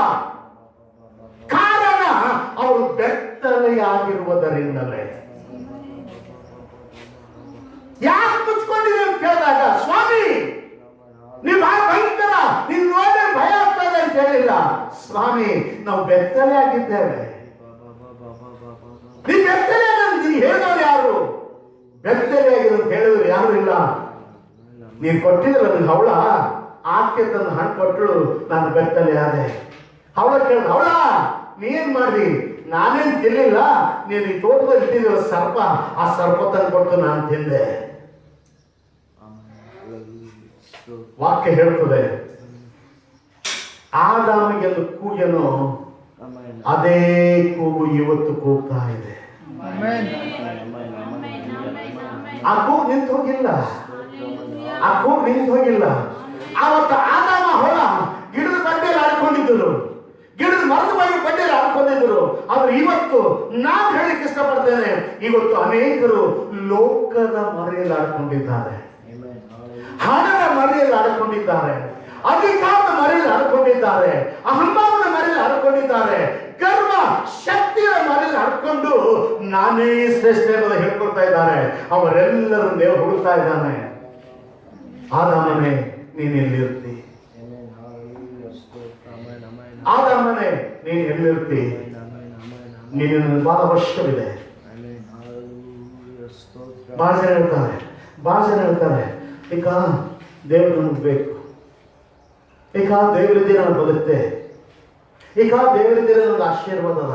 S1: ಕಾರಣ ಅವರು ಬೆತ್ತಲೆಯಾಗಿರುವುದರಿಂದಲೇ. ಯಾಕೆ ಮುಚ್ಕೊಂಡಿದೆ ಅಂತ ಕೇಳಿದಾಗ, ಸ್ವಾಮಿ ನೀವು ಭಯಂಕರ, ನೀವು ನೋಡಿದ್ರೆ ಭಯ ಆಗ್ತದೆ ಅಂತ ಹೇಳಿಲ್ಲ. ಸ್ವಾಮಿ ನಾವು ಬೆತ್ತಲೆ ಆಗಿದ್ದೇವೆ. ನೀವು ಬೆತ್ತಲೆ ನೀವು ಹೇಳಿದವರು ಯಾರು? ಬೆತ್ತಲೆ ಆಗಿರೋದು ಹೇಳಿದ್ರು ಯಾರು ಇಲ್ಲ. ನೀನು ಕೊಟ್ಟಿದ್ರಲ್ಲ ನಿನ್ ಹವಳ, ಆಕೆ ತಂದು ಹಣ್ಣು ಕೊಟ್ಟಳು, ನಾನು ಬೆತ್ತಲೆ ಆದೆ. ಹವಳ ಕೇಳಿದ, ಹವಳ ನೀನ್ ಮಾಡ್ದಿ? ನಾನೇನ್ ತಿನ್ಲಿಲ್ಲ, ನೀನು ಈ ತೋಟದಲ್ಲಿ ಇಟ್ಟಿದ್ದೀರ ಸರ್ಪ, ಆ ಸರ್ಪ ತಂದು ಕೊಟ್ಟು ನಾನು ತಿಂದೆ. ವಾಕ್ಯ ಹೇಳ್ತದೆ, ಆದಾಮಿಗೆಲ್ಲ ಕೂಗನು ಅದೇ ಕೂಗು ಇವತ್ತು ಕೂಗ್ತಾ ಇದೆ. ಆ ಕೂಗು ನಿಂತು ಹೋಗಿಲ್ಲ, ಆ ಕೂಗು ನಿಂತು ಹೋಗಿಲ್ಲ. ಆವತ್ತು ಆದಾಮ ಹೊಳ ಗಿಡದ ಬಡ್ಡೆಯಲ್ಲಿ ಆಡ್ಕೊಂಡಿದ್ದರು, ಗಿಡದ ಮರದ ಬಡ್ಡೆಯಲ್ಲಿ ಆಡ್ಕೊಂಡಿದ್ದರು. ಆದ್ರೆ ಇವತ್ತು ನಾನು ಹೇಳಿಕ್ಕೆ ಇಷ್ಟಪಡ್ತೇನೆ, ಇವತ್ತು ಅನೇಕರು ಲೋಕದ ಮರೆಯಲ್ಲಿ ಆಡ್ಕೊಂಡಿದ್ದಾರೆ, ಹಣದ ಮರೆಯಲ್ಲಿ ಆಡ್ಕೊಂಡಿದ್ದಾರೆ, ಅಧಿಕಾರದ ಮರೆಯಲ್ಲಿ ಆಡ್ಕೊಂಡಿದ್ದಾರೆ, ಅಹಂಭಾವದ ಮರೆಯಲ್ಲಿ ಆಡ್ಕೊಂಡಿದ್ದಾರೆ, ಗರ್ವ ಶಕ್ತಿಯ ಮರೆಯಲ್ಲಿ ಆಡ್ಕೊಂಡು ನಾನೇ ಶ್ರೇಷ್ಠ ಅನ್ನೋದು ಹೇಳ್ಕೊಳ್ತಾ ಇದ್ದಾರೆ. ಅವರೆಲ್ಲರೂ ದೇವರು ಹುಡುಕ್ತಾ ಇದ್ದಾನೆ. ಆದಾಮನೇ ನೀನು ಎಲ್ಲಿರ್ತಿ? ಆದಾಮನೇ ನೀನು ಎಲ್ಲಿರ್ತಿ? ನೀನು ಬಹಳ ವರ್ಷವಿದೆ. ಬಹಳ ಜನ ಹೇಳ್ತಾರೆ ಈಗ ದೇವರು ನಮ್ಗೆ ಬೇಕು, ಈಗ ದೇವರಿದ್ದೇ ನಾನು ಬದುಕ್ತೆ, ಈಗ ದೇವರಿದ್ದರೆ ನನಗೆ ಆಶೀರ್ವಾದ ಅದ,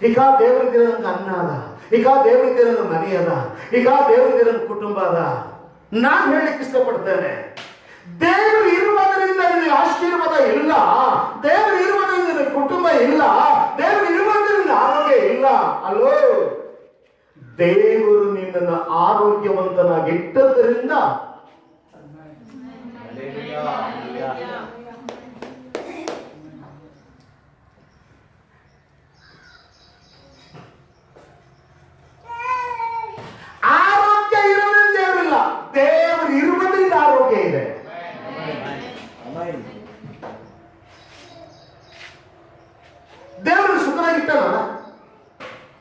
S1: ಈಗ ದೇವರಿದ್ದರೆ ನನಗೆ ಅನ್ನ ಅದ, ಈಗ ದೇವರಿದ್ದರೆ ನನ್ನ ಮನೆ ಅದ, ಈಗ ದೇವರಿದ್ದರೆ ನನ್ನ ಕುಟುಂಬ ಅದ. ನಾನು ಹೇಳಲಿಕ್ಕೆ ಇಷ್ಟಪಡ್ತೇನೆ, ದೇವರು ಇರುವುದರಿಂದ ನಿನಗೆ ಆಶೀರ್ವಾದ ಇಲ್ಲ, ದೇವರು ಇಲ್ಲ, ದೇವರು ಇರುವುದರಿಂದ ಆರೋಗ್ಯ ಇಲ್ಲ. ಅಲ್ಲೋ, ದೇವರು ನಿನ್ನನ್ನು ಆರೋಗ್ಯವಂತನಾಗಿಟ್ಟದ್ದರಿಂದ ಆರೋಗ್ಯ ಇರೋದ್ರಿಂದ ದೇವರಿಲ್ಲ, ದೇವರು ಇರುವುದರಿಂದ ಆರೋಗ್ಯ ಇದೆ. ದೇವರು ಸುಖನಾಗಿಟ್ಟಲ್ಲ,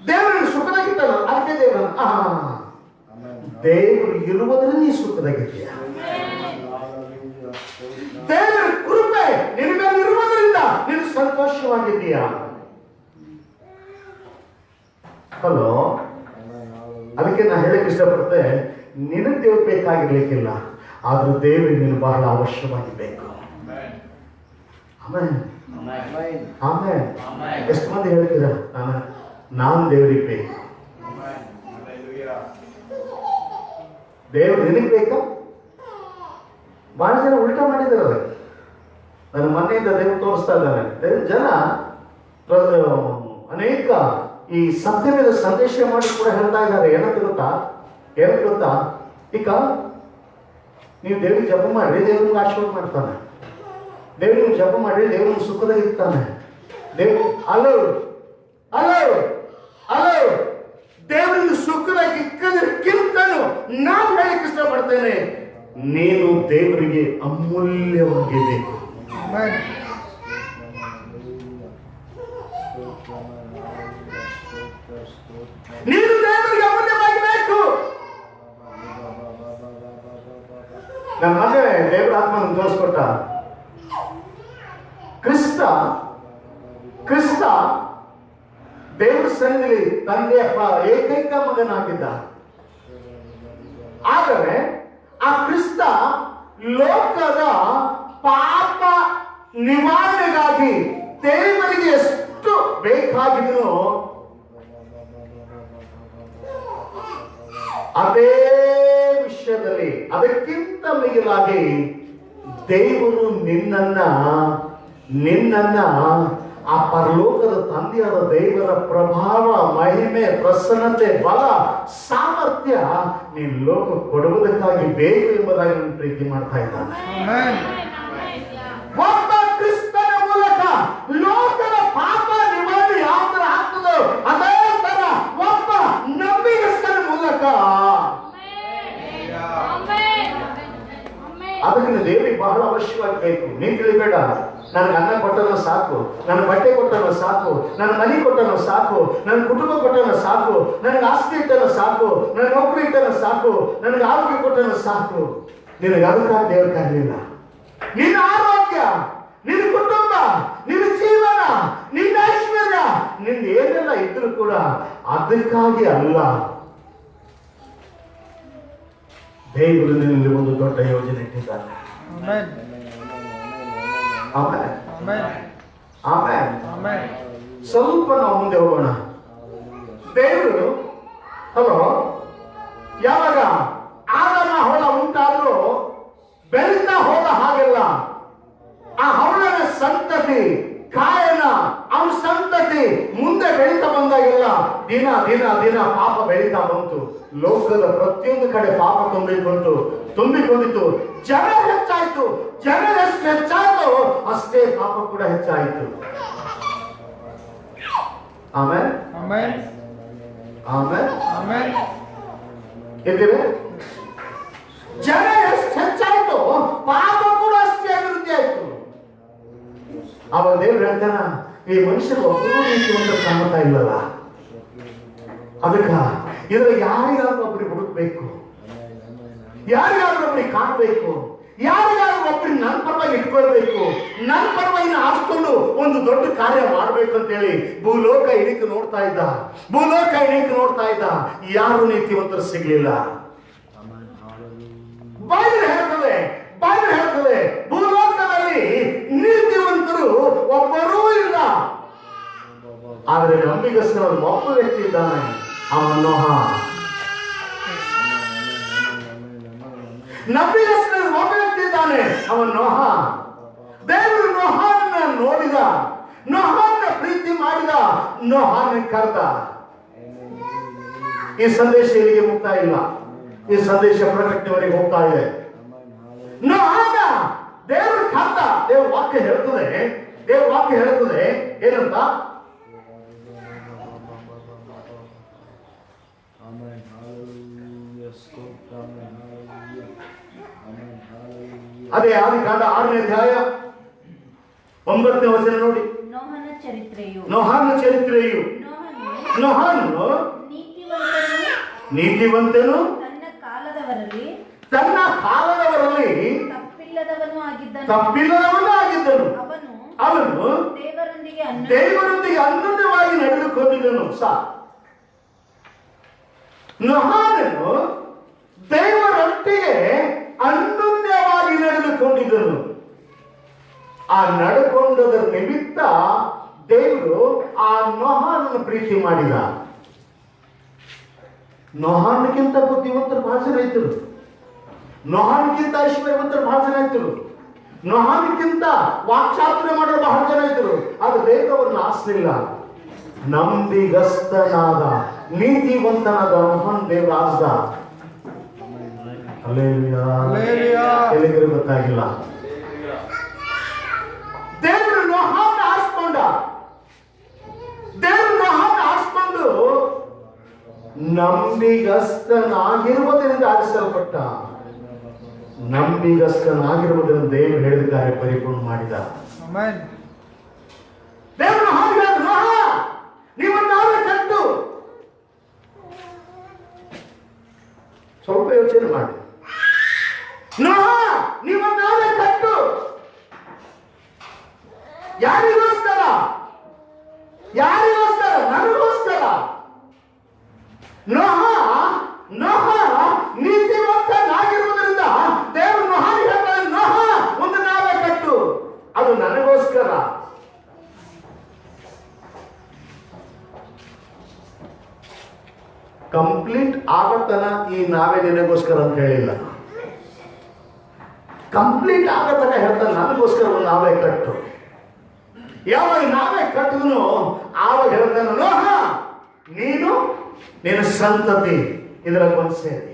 S1: ದೇವರನ್ನು ಸುಖನಾಗಿಟ್ಟಲ್ಲ, ಅದಕ್ಕೆ ದೇವರು ಇರುವುದರಿಂದ ನೀ ಸುಖದಾಗಿದ್ದೀಯ. ದೇವರ ಕೃಪೆ ನಿನ್ನ ಮೇಲೆ ಇರುವುದರಿಂದ ನೀನು ಸಂತೋಷವಾಗಿದ್ದೀಯ. ಹಲೋ, ಅದಕ್ಕೆ ನಾನು ಹೇಳಕ್ ಇಷ್ಟಪಡುತ್ತೆ, ನಿನಗೆ ದೇವ್ರು ಬೇಕಾಗಿರ್ಲಿಕ್ಕಿಲ್ಲ, ಆದ್ರೂ ದೇವರಿಗೆ ನೀನು ಬಹಳ ಅವಶ್ಯವಾಗಿ ಬೇಕು. ಆಮೇಲೆ ಆಮೇಲೆ ಎಷ್ಟು ಮಂದಿ ಹೇಳ್ತೀರ, ನಾನು ದೇವರಿಗೆ ಬೇಕು. ದೇವ್ರು ನಿನಗೆ ಬೇಕಾ? ಬಹಳ ಜನ ಉಲ್ಟಾ ಮಾಡಿದ್ದಾರೆ. ನನ್ನ ಮನೆಯಿಂದ ದೇವ್ರು ತೋರಿಸ್ತಾ ಇದ್ದಾರೆ. ಜನ ಅನೇಕ ಈ ಸತ್ಯವೇದ ಸಂದೇಶ ಮಾಡಿ ಕೂಡ ಹೇಳ್ತಾ ಇದ್ದಾರೆ. ಏನಂತ ಗೊತ್ತಾ, ಈಗ ನೀವು ದೇವ್ರಿಗೆ ಜಪ ಮಾಡ್ರಿ, ದೇವ್ರಿಗೆ ಆಶೀರ್ವಾದ ಮಾಡ್ತಾನೆ. ದೇವ್ರಿಗೆ ಜಪ ಮಾಡ್ರಿ, ದೇವ್ರಿಗೆ ಸುಖದಾಗ ಇರ್ತಾನೆ. ದೇವರಿಗೆ ಸುಖವಾಗಿ ಇಕ್ಕದಕ್ಕಿಂತಲೂ ನಾನು ಹೇಳಕ್ಕೆ ಇಷ್ಟಪಡ್ತೇನೆ, ನೀನು ದೇವರಿಗೆ ಅಮೂಲ್ಯವಾಗಿ ಬೇಕು. ನೀನು ದೇವರಿಗೆ ಅಮೂಲ್ಯವಾಗಿ ಬೇಕು. ನನ್ನ ಮನೆ ದೇವರ ಆತ್ಮನ ತೋರಿಸ್ಕೊಟ್ಟ. ಕ್ರಿಸ್ತ ದೇವರ ಸನ್ನಿಧಿಯಲ್ಲಿ ತಂದೆಯ ಏಕೈಕ ಮಗನಾಗಿದ್ದ. ಆದರೆ ಆ ಕ್ರಿಸ್ತ ಲೋಕದ ಪಾಪ ನಿವಾರಣೆಗಾಗಿ ದೇವರಿಗೆ ಎಷ್ಟು ಬೇಕಾಗಿದನೋ ಅದೇ ವಿಷಯದಲ್ಲಿ ಅದಕ್ಕಿಂತ ಮಿಗಿಲಾಗಿ ದೇವರು ನಿನ್ನನ್ನ ಆ ಪರಲೋಕದ ತಂದೆಯಾದ ದೇವರ ಪ್ರಭಾವ, ಮಹಿಮೆ, ಪ್ರಸನ್ನತೆ, ಬಲ, ಸಾಮರ್ಥ್ಯ ನೀನು ಲೋಕ ಕೊಡುವುದಕ್ಕಾಗಿ ಬೇಕು ಎಂಬುದಾಗಿ ನನ್ನ ಪ್ರೀತಿ ಮಾಡ್ತಾ ಇದ್ದಾನೆ. ಒಬ್ಬ ಕ್ರಿಸ್ತನ ಮೂಲಕ ಲೋಕದ ಪಾಪ ನಿವಾರಣೆ ಯಾವ ತರ ಆಗ್ತದೋ ಅದೇ ತರ ಒಬ್ಬ ನಂಬಿಗಸ್ತನ ಮೂಲಕ ಅದಕ್ಕೆ ದೇವರಿಗೆ ಬಹಳ ಅವಶ್ಯವಾಗಿ ಬೇಕು. ನೀನ್ ತಿಳಿಬೇಡ, ನನಗೆ ಅನ್ನ ಕೊಟ್ಟನೋ ಸಾಕು, ನನ್ನ ಬಟ್ಟೆ ಕೊಟ್ಟನೋ ಸಾಕು, ನನ್ನ ಮನೆ ಕೊಟ್ಟನೋ ಸಾಕು, ನನ್ನ ಕುಟುಂಬ ಕೊಟ್ಟನೋ ಸಾಕು, ನನಗೆ ಆಸ್ತಿ ಇಟ್ಟನೋ ಸಾಕು, ನನ್ನ ನೌಕರಿ ಇಟ್ಟನೋ ಸಾಕು, ನನಗೆ ಆರೋಗ್ಯ ಕೊಟ್ಟನೋ ಸಾಕು. ನಿನಗೆ ಅದಕ್ಕಾಗಿ ದೇವ್ರ ಕಾರಲಿಲ್ಲ. ನಿನ್ನ ಆರೋಗ್ಯ, ನಿನ್ನ ಕುಟುಂಬ, ನಿನ್ನ ಜೀವನ, ನಿನ್ನ ಐಶ್ವರ್ಯ, ನಿನ್ನ ಏನೆಲ್ಲ ಇದ್ರೂ ಕೂಡ ಅದಕ್ಕಾಗಿ ಅಲ್ಲ. ದೇವರು ನಿನ್ನಲ್ಲಿ ಒಂದು ದೊಡ್ಡ ಯೋಜನೆ ಇಟ್ಟಿದ್ದಾನೆ. ಸ್ವಲ್ಪ ನಾವು ಮುಂದೆ ಹೋಗೋಣ. ದೇವರು ಯಾವಾಗ ಆದಮ ಹವಳ ಉಂಟಾದ್ರೂ ಬೆಳೀತಾ ಹೋದ ಹಾಗೆಲ್ಲ ಆ ಹವಳನ ಸಂತತಿ ಕಾಯನ ಅವನ ಸಂತತಿ ಮುಂದೆ ಬೆಳೀತಾ ಬಂದಾಗೆಲ್ಲ ದಿನ ದಿನ ದಿನ ಪಾಪ ಬೆಳೀತಾ ಬಂತು. ಲೋಕದ ಪ್ರತಿಯೊಂದು ಕಡೆ ಪಾಪ ತುಂಬಿಕೊಂಡಿತ್ತು. ಜನ ಹೆಚ್ಚಾಯ್ತು. ಜನ ಎಷ್ಟು ಹೆಚ್ಚಾಯ್ತು ಅಷ್ಟೇ ಪಾಪ ಕೂಡ ಹೆಚ್ಚಾಯಿತು. ಆಮೇಲೆ ಇದ್ದೀವಿ. ಜನ ಎಷ್ಟು ಹೆಚ್ಚಾಯ್ತು ಪಾಪ ಕೂಡ ಅಷ್ಟೇ ಅಭಿವೃದ್ಧಿ ಆಯ್ತು. ಅವಾಗ ದೇವ್ರು ಹೇಳ್ತಾನ, ಈ ಮನುಷ್ಯರು ಒಬ್ಬರು ರೀತಿ ಒಂದು ಸಮ್ಮತ ಇಲ್ಲಲ್ಲ, ಅದಕ್ಕ ಇದ್ರ ಯಾರಿಗಾದ್ರೂ ಒಬ್ಬರಿಗೆ ಹುಡುಕ್ಬೇಕು, ಯಾರಿಗಾದ್ರೂ ಒಬ್ಬರಿಗೆ ಕಾಣಬೇಕು, ಯಾರಿಗಾದ್ರೂ ಒಬ್ಬರಿಗೆ ನನ್ನ ಪರವಾಗಿ ಇಟ್ಕೊಳ್ಬೇಕು, ನನ್ನ ಪರವಾಗಿ ಆರಿಸ್ಕೊಂಡು ಒಂದು ದೊಡ್ಡ ಕಾರ್ಯ ಮಾಡ್ಬೇಕು ಅಂತೇಳಿ ಭೂಲೋಕ ಇಣಿಕೆ ನೋಡ್ತಾ ಇದ್ದ. ಯಾರು ನೀತಿವಂತರು ಸಿಗ್ಲಿಲ್ಲ. ಬೈಬಲ್ ಹೇಳ್ತದೆ ಭೂಲೋಕದಲ್ಲಿ ನೀತಿವಂತರು ಒಬ್ಬರೂ ಇಲ್ಲ. ಆದರೆ ನಂಬಿಗಸ್ತನ ಒಬ್ಬ ವ್ಯಕ್ತಿ ಇದ್ದಾನೆ, ಅವನು ನೋಹ. ನಂಬಿಗಸ್ತನ ಒಬ್ಬ ವ್ಯಕ್ತಿ ಇದ್ದಾನೆ, ಅವನು ನೋಹ. ದೇವರು ನೋಹನ್ನ ನೋಡಿದ, ನೋಹನ್ನ ನೋಹನ ಕರೆದ. ಈ ಸಂದೇಶ ಇಲ್ಲಿಗೆ ಮುಕ್ತಾಯ ಇಲ್ಲ. ಈ ಸಂದೇಶ ಪ್ರಕಟಣೆವರೆಗೆ ಹೋಗ್ತಾ ಇದೆ. ನೋಹನ ದೇವರು ಕರೆದ. ದೇವ್ರ ವಾಕ್ಯ ಹೇಳ್ತದೆ ಏನಂತ? ಅದೇ ಆದಿಕಾಂಡ 6ನೇ ಅಧ್ಯಾಯ 9ನೇ ವಚನ ನೋಡಿ. ನೋಹನ ಚರಿತ್ರೆಯು ನೋಹನು ನೀತಿವಂತನು, ತನ್ನ ಕಾಲದವರಲ್ಲಿ ತಪ್ಪಿಲ್ಲದವನು ಆಗಿದ್ದನು. ಅವನು ದೇವರೊಂದಿಗೆ ಅನ್ಯೋನ್ಯವಾಗಿ ನಡೆದುಕೊಂಡಿದ್ದನು. ನೋಹನು ದೇವರೊಟ್ಟಿಗೆ ಅನ್ಯೋನ್ಯವಾಗಿ ನಡೆದುಕೊಂಡಿದ್ದನು. ಆ ನಡ್ಕೊಂಡದರ ನಿಮಿತ್ತ ದೇವರು ಆ ನೋಹನನ್ನು ಪ್ರೀತಿ ಮಾಡಿದ. ನೋಹನ್ಗಿಂತ ಬುದ್ಧಿವಂತರು ಬಹಳ ಜನ ಇದ್ದರು. ನೋಹನ್ಗಿಂತ ಐಶ್ವರ್ಯವಂತರು ಬಹಳ ಜನ ಇದ್ದರು. ನೋಹನ್ಗಿಂತ ವಾಕ್ಚಾತುರ್ಯ ಮಾಡೋರು ಬಹಳ ಜನ ಇದ್ದರು. ಆದ್ರೆ ದೇವರನ್ನು ಆರಿಸಲಿಲ್ಲ. ನಂಬಿಗಸ್ತನಾದ ನೀತಿವಂತನಾದ ನೋಹನ್ ದೇವರ ಆಸ್ದ. ಎಲ್ಲಿಗರು ಗೊತ್ತಾಗಿಲ್ಲ. ದೇವರು ನೋಹನ ಆರಿಸ್ಕೊಂಡ. ದೇವರು ನೋಹನ ಆರಿಸ್ಕೊಂಡು ನಂಬಿಗಸ್ತನಾಗಿರುವುದರಿಂದ ಆರಿಸಲ್ಪಟ್ಟ. ನಂಬಿಗಸ್ತನಾಗಿರುವುದನ್ನು ದೇವರು ಹೇಳಿದ ಕಾರ್ಯ ಪರಿಪೂರ್ಣ ಮಾಡಿದ. ದೇವರು ಹಾಗೆ ನೋಹ ನೀವನ್ನಾರು ಕಟ್ಟು. ಸ್ವಲ್ಪ ಯೋಚನೆ ಮಾಡಿ. ನೋಹ ನೀವನ್ನಾರು ಕಟ್ಟು. ಯಾರಿಗೋಸ್ಕರ? ನನಗೋಸ್ಕರ. ನೋಹ ನೀತಿವಂತನಾಗಿರುವುದರಿಂದ ದೇವರು ನೋಹನಿಗೆ ಹೇಳ್ತಾರೆ, ನೋಹ ಒಂದು ನಾವೆ ಕಟ್ಟು, ಅದು ನನಗೋಸ್ಕರ. ಕಂಪ್ಲೀಟ್ ಆಗತನ ಈ ನಾವೇ ನಿನಗೋಸ್ಕರ ಅಂತ ಹೇಳಿಲ್ಲ. ಕಂಪ್ಲೀಟ್ ಆಗತನ ಹೇಳ್ತಾನೆ, ನನಗೋಸ್ಕರ ಒಂದು ನಾವೇ ಕಟ್ಟು. ಯಾವಾಗ ನಾವೇ ಕಟ್ಟಿದನು ಆವಾಗ ಹೇಳ್ತಾನೆ, ನೋಹ ನೀನು ನಿನ್ನ ಸಂತತಿ ಇದರಲ್ಲಿ ಬಂದು ಸೇರಿ.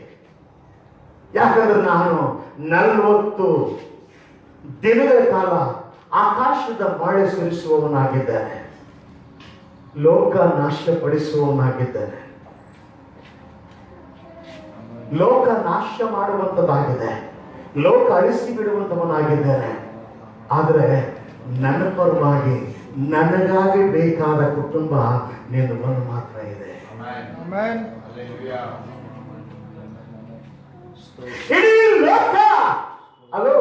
S1: ಯಾಕಂದ್ರೆ ನಾನು 40 ದಿನಗಳ ಕಾಲ ಆಕಾಶದ ಮಳೆ ಸುರಿಸುವವನಾಗಿದ್ದೇನೆ, ಲೋಕ ನಾಶಪಡಿಸುವವನಾಗಿದ್ದೇನೆ. ಲೋಕ ನಾಶ ಮಾಡುವಂಥದ್ದಾಗಿದೆ, ಲೋಕ ಅಳಿಸಿ ಬಿಡುವಂಥವನಾಗಿದ್ದೇನೆ. ಆದರೆ ನನ್ನ ಪರವಾಗಿ ನನಗಾಗಿ ಬೇಕಾದ ಕುಟುಂಬ ನಿನ್ನ ಒಂದು ಮಾತ್ರ ಇದೆ. ಇಡೀ ಲೋಕ ಅಲೋ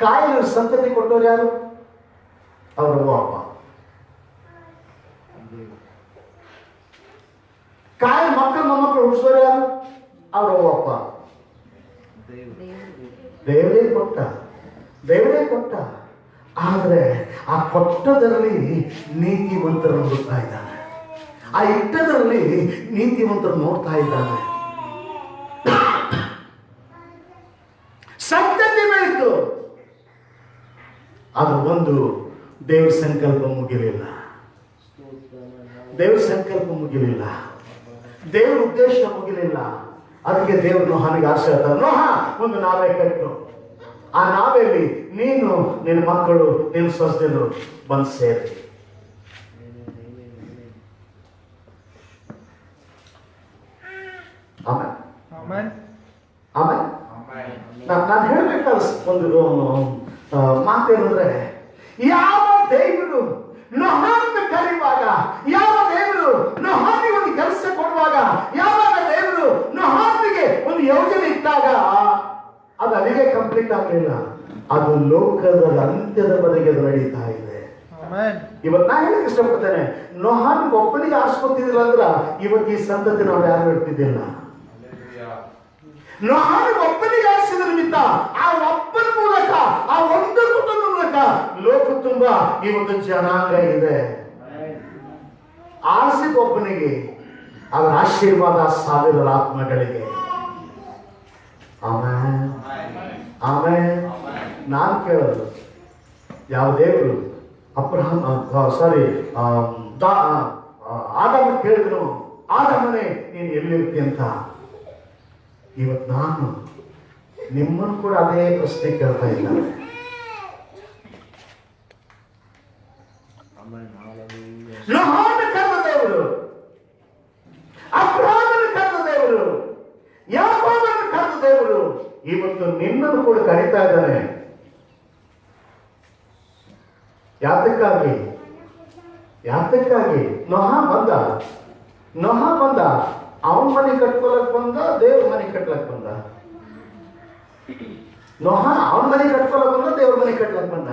S1: ಕಾಯಿಲೆ ಸಂತತಿ ಕೊಟ್ಟವ್ರು ಯಾರು? ಅವರ ಅಪ್ಪ. ಕಾಯಿ ಮಕ್ಕಳು ಮೊಮ್ಮಕ್ಕಳು ಹುಟ್ಟಿಸೋರು ಯಾರು? ಅವರ ಅಪ್ಪ. ದೇವರೇ ಕೊಟ್ಟ. ಆದ್ರೆ ಆ ಕೊಟ್ಟದರಲ್ಲಿ ನೀತಿವಂತರು ನೋಡ್ತಾ ಇದ್ದಾನೆ. ಆ ಇಟ್ಟದರಲ್ಲಿ ನೀತಿವಂತರು ನೋಡ್ತಾ ಇದ್ದಾನೆ. ಸಂತತಿ ಬೆಳೀತು. ಆದ್ರೆ ಒಂದು ದೇವ್ರ ಸಂಕಲ್ಪ ಮುಗಿಲಿಲ್ಲ. ದೇವ್ರ ಉದ್ದೇಶ ಮುಗಿಲಿಲ್ಲ. ಅದಕ್ಕೆ ದೇವ್ರು ನೋಹನಿಗೆ ಆಸೆ ಹೇಳ್ತಾರೆ, ನೋಹ ಒಂದು ನಾವೆ ಕಟ್ಟು. ಆ ನಾವೆಯಲ್ಲಿ ನೀನು, ನಿನ್ನ ಮಕ್ಕಳು, ನಿನ್ನ ಸ್ವಸ್ಥರು ಬಂದು ಸೇರಿ. ನಾನು ಹೇಳ್ಬೇಕಾದ ಒಂದು ಮಾತೇನಂದ್ರೆ, ಯಾವ ದೇವರು ನೋಹನ ಕರೆಯುವಾಗ, ಯಾವ ದೇವರು ನೋಹನಿಗೆ ಒಂದು ಕೆಲಸ ಕೊಡುವಾಗ, ಯಾವಾಗ ದೇವರು ನೋಹನಿಗೆ ಒಂದು ಯೋಜನೆ ಇಟ್ಟಾಗ ಅದು ಅಲ್ಲಿಗೆ ಕಂಪ್ಲೀಟ್ ಆಗಲಿಲ್ಲ. ಅದು ಲೋಕದ ಅಂತ್ಯದವರೆಗೆ ಅದು ನಡೀತಾ ಇದೆ. ಇವತ್ತು ನಾ ಹೇಳಕ್ ಇಷ್ಟಪಡ್ತೇನೆ, ನೋಹನಿಗೆ ಒಬ್ಬನಿಗೆ ಆರಿಸ್ಕೊತಿದಿಲ್ಲ ಅಂದ್ರ ಇವತ್ತು ಈ ಸಂತತಿ ನಾವು ಯಾರು ಇರ್ತಿದ್ದಿಲ್ಲ. ನೋಹನಿಗೆ ಒಬ್ಬನಿಗೆ ಆರಿಸಿದ ನಿಮಿತ್ತ ಆ ಒಬ್ಬನ ಮೂಲಕ, ಆ ಒಂದು ಕುಟುಂಬ ಮೂಲಕ ಲೋಕ ತುಂಬಾ ಈ ಒಂದು ಜನಾಂಗ ಇದೆ. ಆರಿಸಿದ ಒಬ್ಬನಿಗೆ ಅವರ ಆಶೀರ್ವಾದ 1000 ಆತ್ಮಗಳಿಗೆ. ಆಮೇಲೆ ನಾನು ಕೇಳೋದು, ಯಾವ ದೇವರು ಅಬ್ರಹಾಂ ಸಾರಿ ಆದಾಮ ಕೇಳಿದನು, ಆದಾಮನೇ ನೀನು ಎಲ್ಲಿರ್ತಿ ಅಂತ. ಇವತ್ತು ನಾನು ನಿಮ್ಮನ್ನು ಕೂಡ ಅದೇ ಪ್ರಶ್ನೆ ಕೇಳ್ತಾ ಇದ್ದಾನೆ. ನೋಹನ ಕರೆದ ದೇವರು, ಅಬ್ರಹಾಮನ ಕರೆದ ದೇವರು, ಯಾಕೋಬನ ಕರೆದ ದೇವರು ಇವತ್ತು ನಿನ್ನನ್ನು ಕೂಡ ಕರೀತಾ ಇದ್ದಾನೆ. ಯಾತಕ್ಕಾಗಿ? ನೋಹ ಬಂದ ಅವನ ಮನೆ ಕಟ್ಕೊಳಕ್ ಬಂದ, ದೇವ್ರ ಮನೆ ಕಟ್ಲಕ್ ಬಂದ. ನೋಹ ಅವನ ಮನೆ ಕಟ್ಕೊಳಕ್ ಬಂದ, ದೇವ್ರ ಮನೆ ಕಟ್ಲಕ್ ಬಂದ.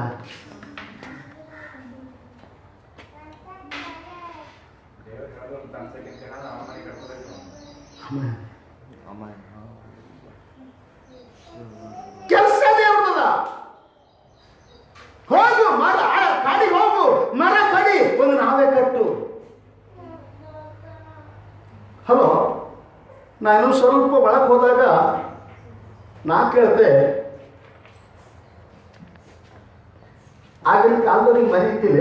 S1: ಕೆಲಸ ದೇವ್ರದ. ಹೋಗು ಮರ ಕಡಿ, ಹೋಗು ಮರ ಕಡಿ, ಒಂದು ನಾವೇ ಕಟ್ಟು. ಹಲೋ, ನಾನು ಸ್ವಲ್ಪ ಒಳಗೆ ಹೋದಾಗ ನಾ ಕೇಳ್ದೆ, ಆಗಿನ ಕಾಲದಲ್ಲಿ ಮನೆ ಇದ್ದಿಲ್ಲ,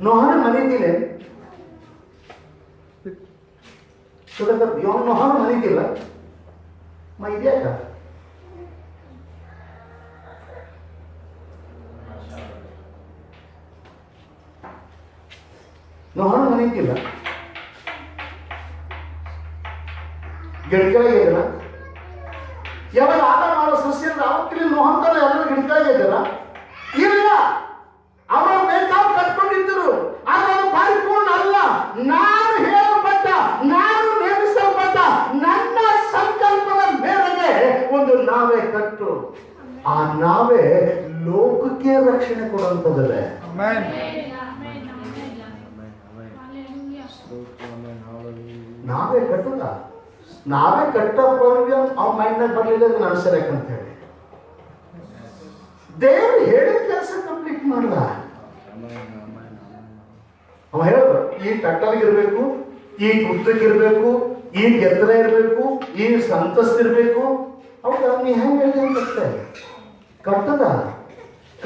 S1: ನೋಹನ ಮನೆ ಇದ್ದಿಲ್ಲ, ನೋಹನ ಮನೆ ಇದ್ದಿಲ್ಲ, ಇದ್ಯಾಕ ನೋಹನ ಮನೆ ಇದ್ದಿಲ್ಲ, ಗಿಡಕೆಳಗಿದ್ದಲ್ಲ. ಯಾವಾಗ ಆದ ಮಾಡೋ ಸಸ್ಯದ ಅವತ್ತಿನ ನೋಹಂತಾನೆ ಎಲ್ಲರೂ ಗಿಡಕೆಳಗಿದ್ದಲ್ಲ. ಇಲ್ಲ, ಅವರು ಬೇಕಾದ ಕಟ್ಕೊಂಡಿದ್ದರು, ಆದ್ರೆ ಅದು ಪರಿಪೂರ್ಣ ಅಲ್ಲ. ನಾನು ಹೇಳಲ್ಪಟ್ಟ, ನಾನು ನೇಮಿಸಲ್ಪಟ್ಟ ನನ್ನ ಸಂಕಲ್ಪದ ಮೇರೆಗೆ ಒಂದು ನಾವೇ ಕಟ್ಟು. ಆ ನಾವೇ ಲೋಕಕ್ಕೆ ರಕ್ಷಣೆ ಕೊಡುವಂಥದ್ದೇ. ನಾವೇ ಕಟ್ಟುದ, ನಾವೇ ಕಟ್ಟೋರ್ಗೆ ಅವ್ನ ಮೈಂಡ್ನಾಗ ಬರಲಿಲ್ಲ, ಅದನ್ನ ಅನುಸರಕ್ಕಂತ ಹೇಳಿ ದೇವ್ರು ಹೇಳಿದ ಕೆಲಸ ಕಂಪ್ಲೀಟ್ ಮಾಡ್ದ. ಅವ ಹೇಳಿದ್ರು, ಈ ಕಟ್ಟಲ್ಗಿರ್ಬೇಕು, ಈ ಉದ್ದಕ್ಕಿರ್ಬೇಕು, ಈ ಎತ್ತರ ಇರಬೇಕು, ಈ ಸಂತಸ್ತಿರ್ಬೇಕು. ಹೌದಾ? ನೀ ಹೆಂಗೆ ಹೇಳಿ ಅಂತ ಕಟ್ಟದ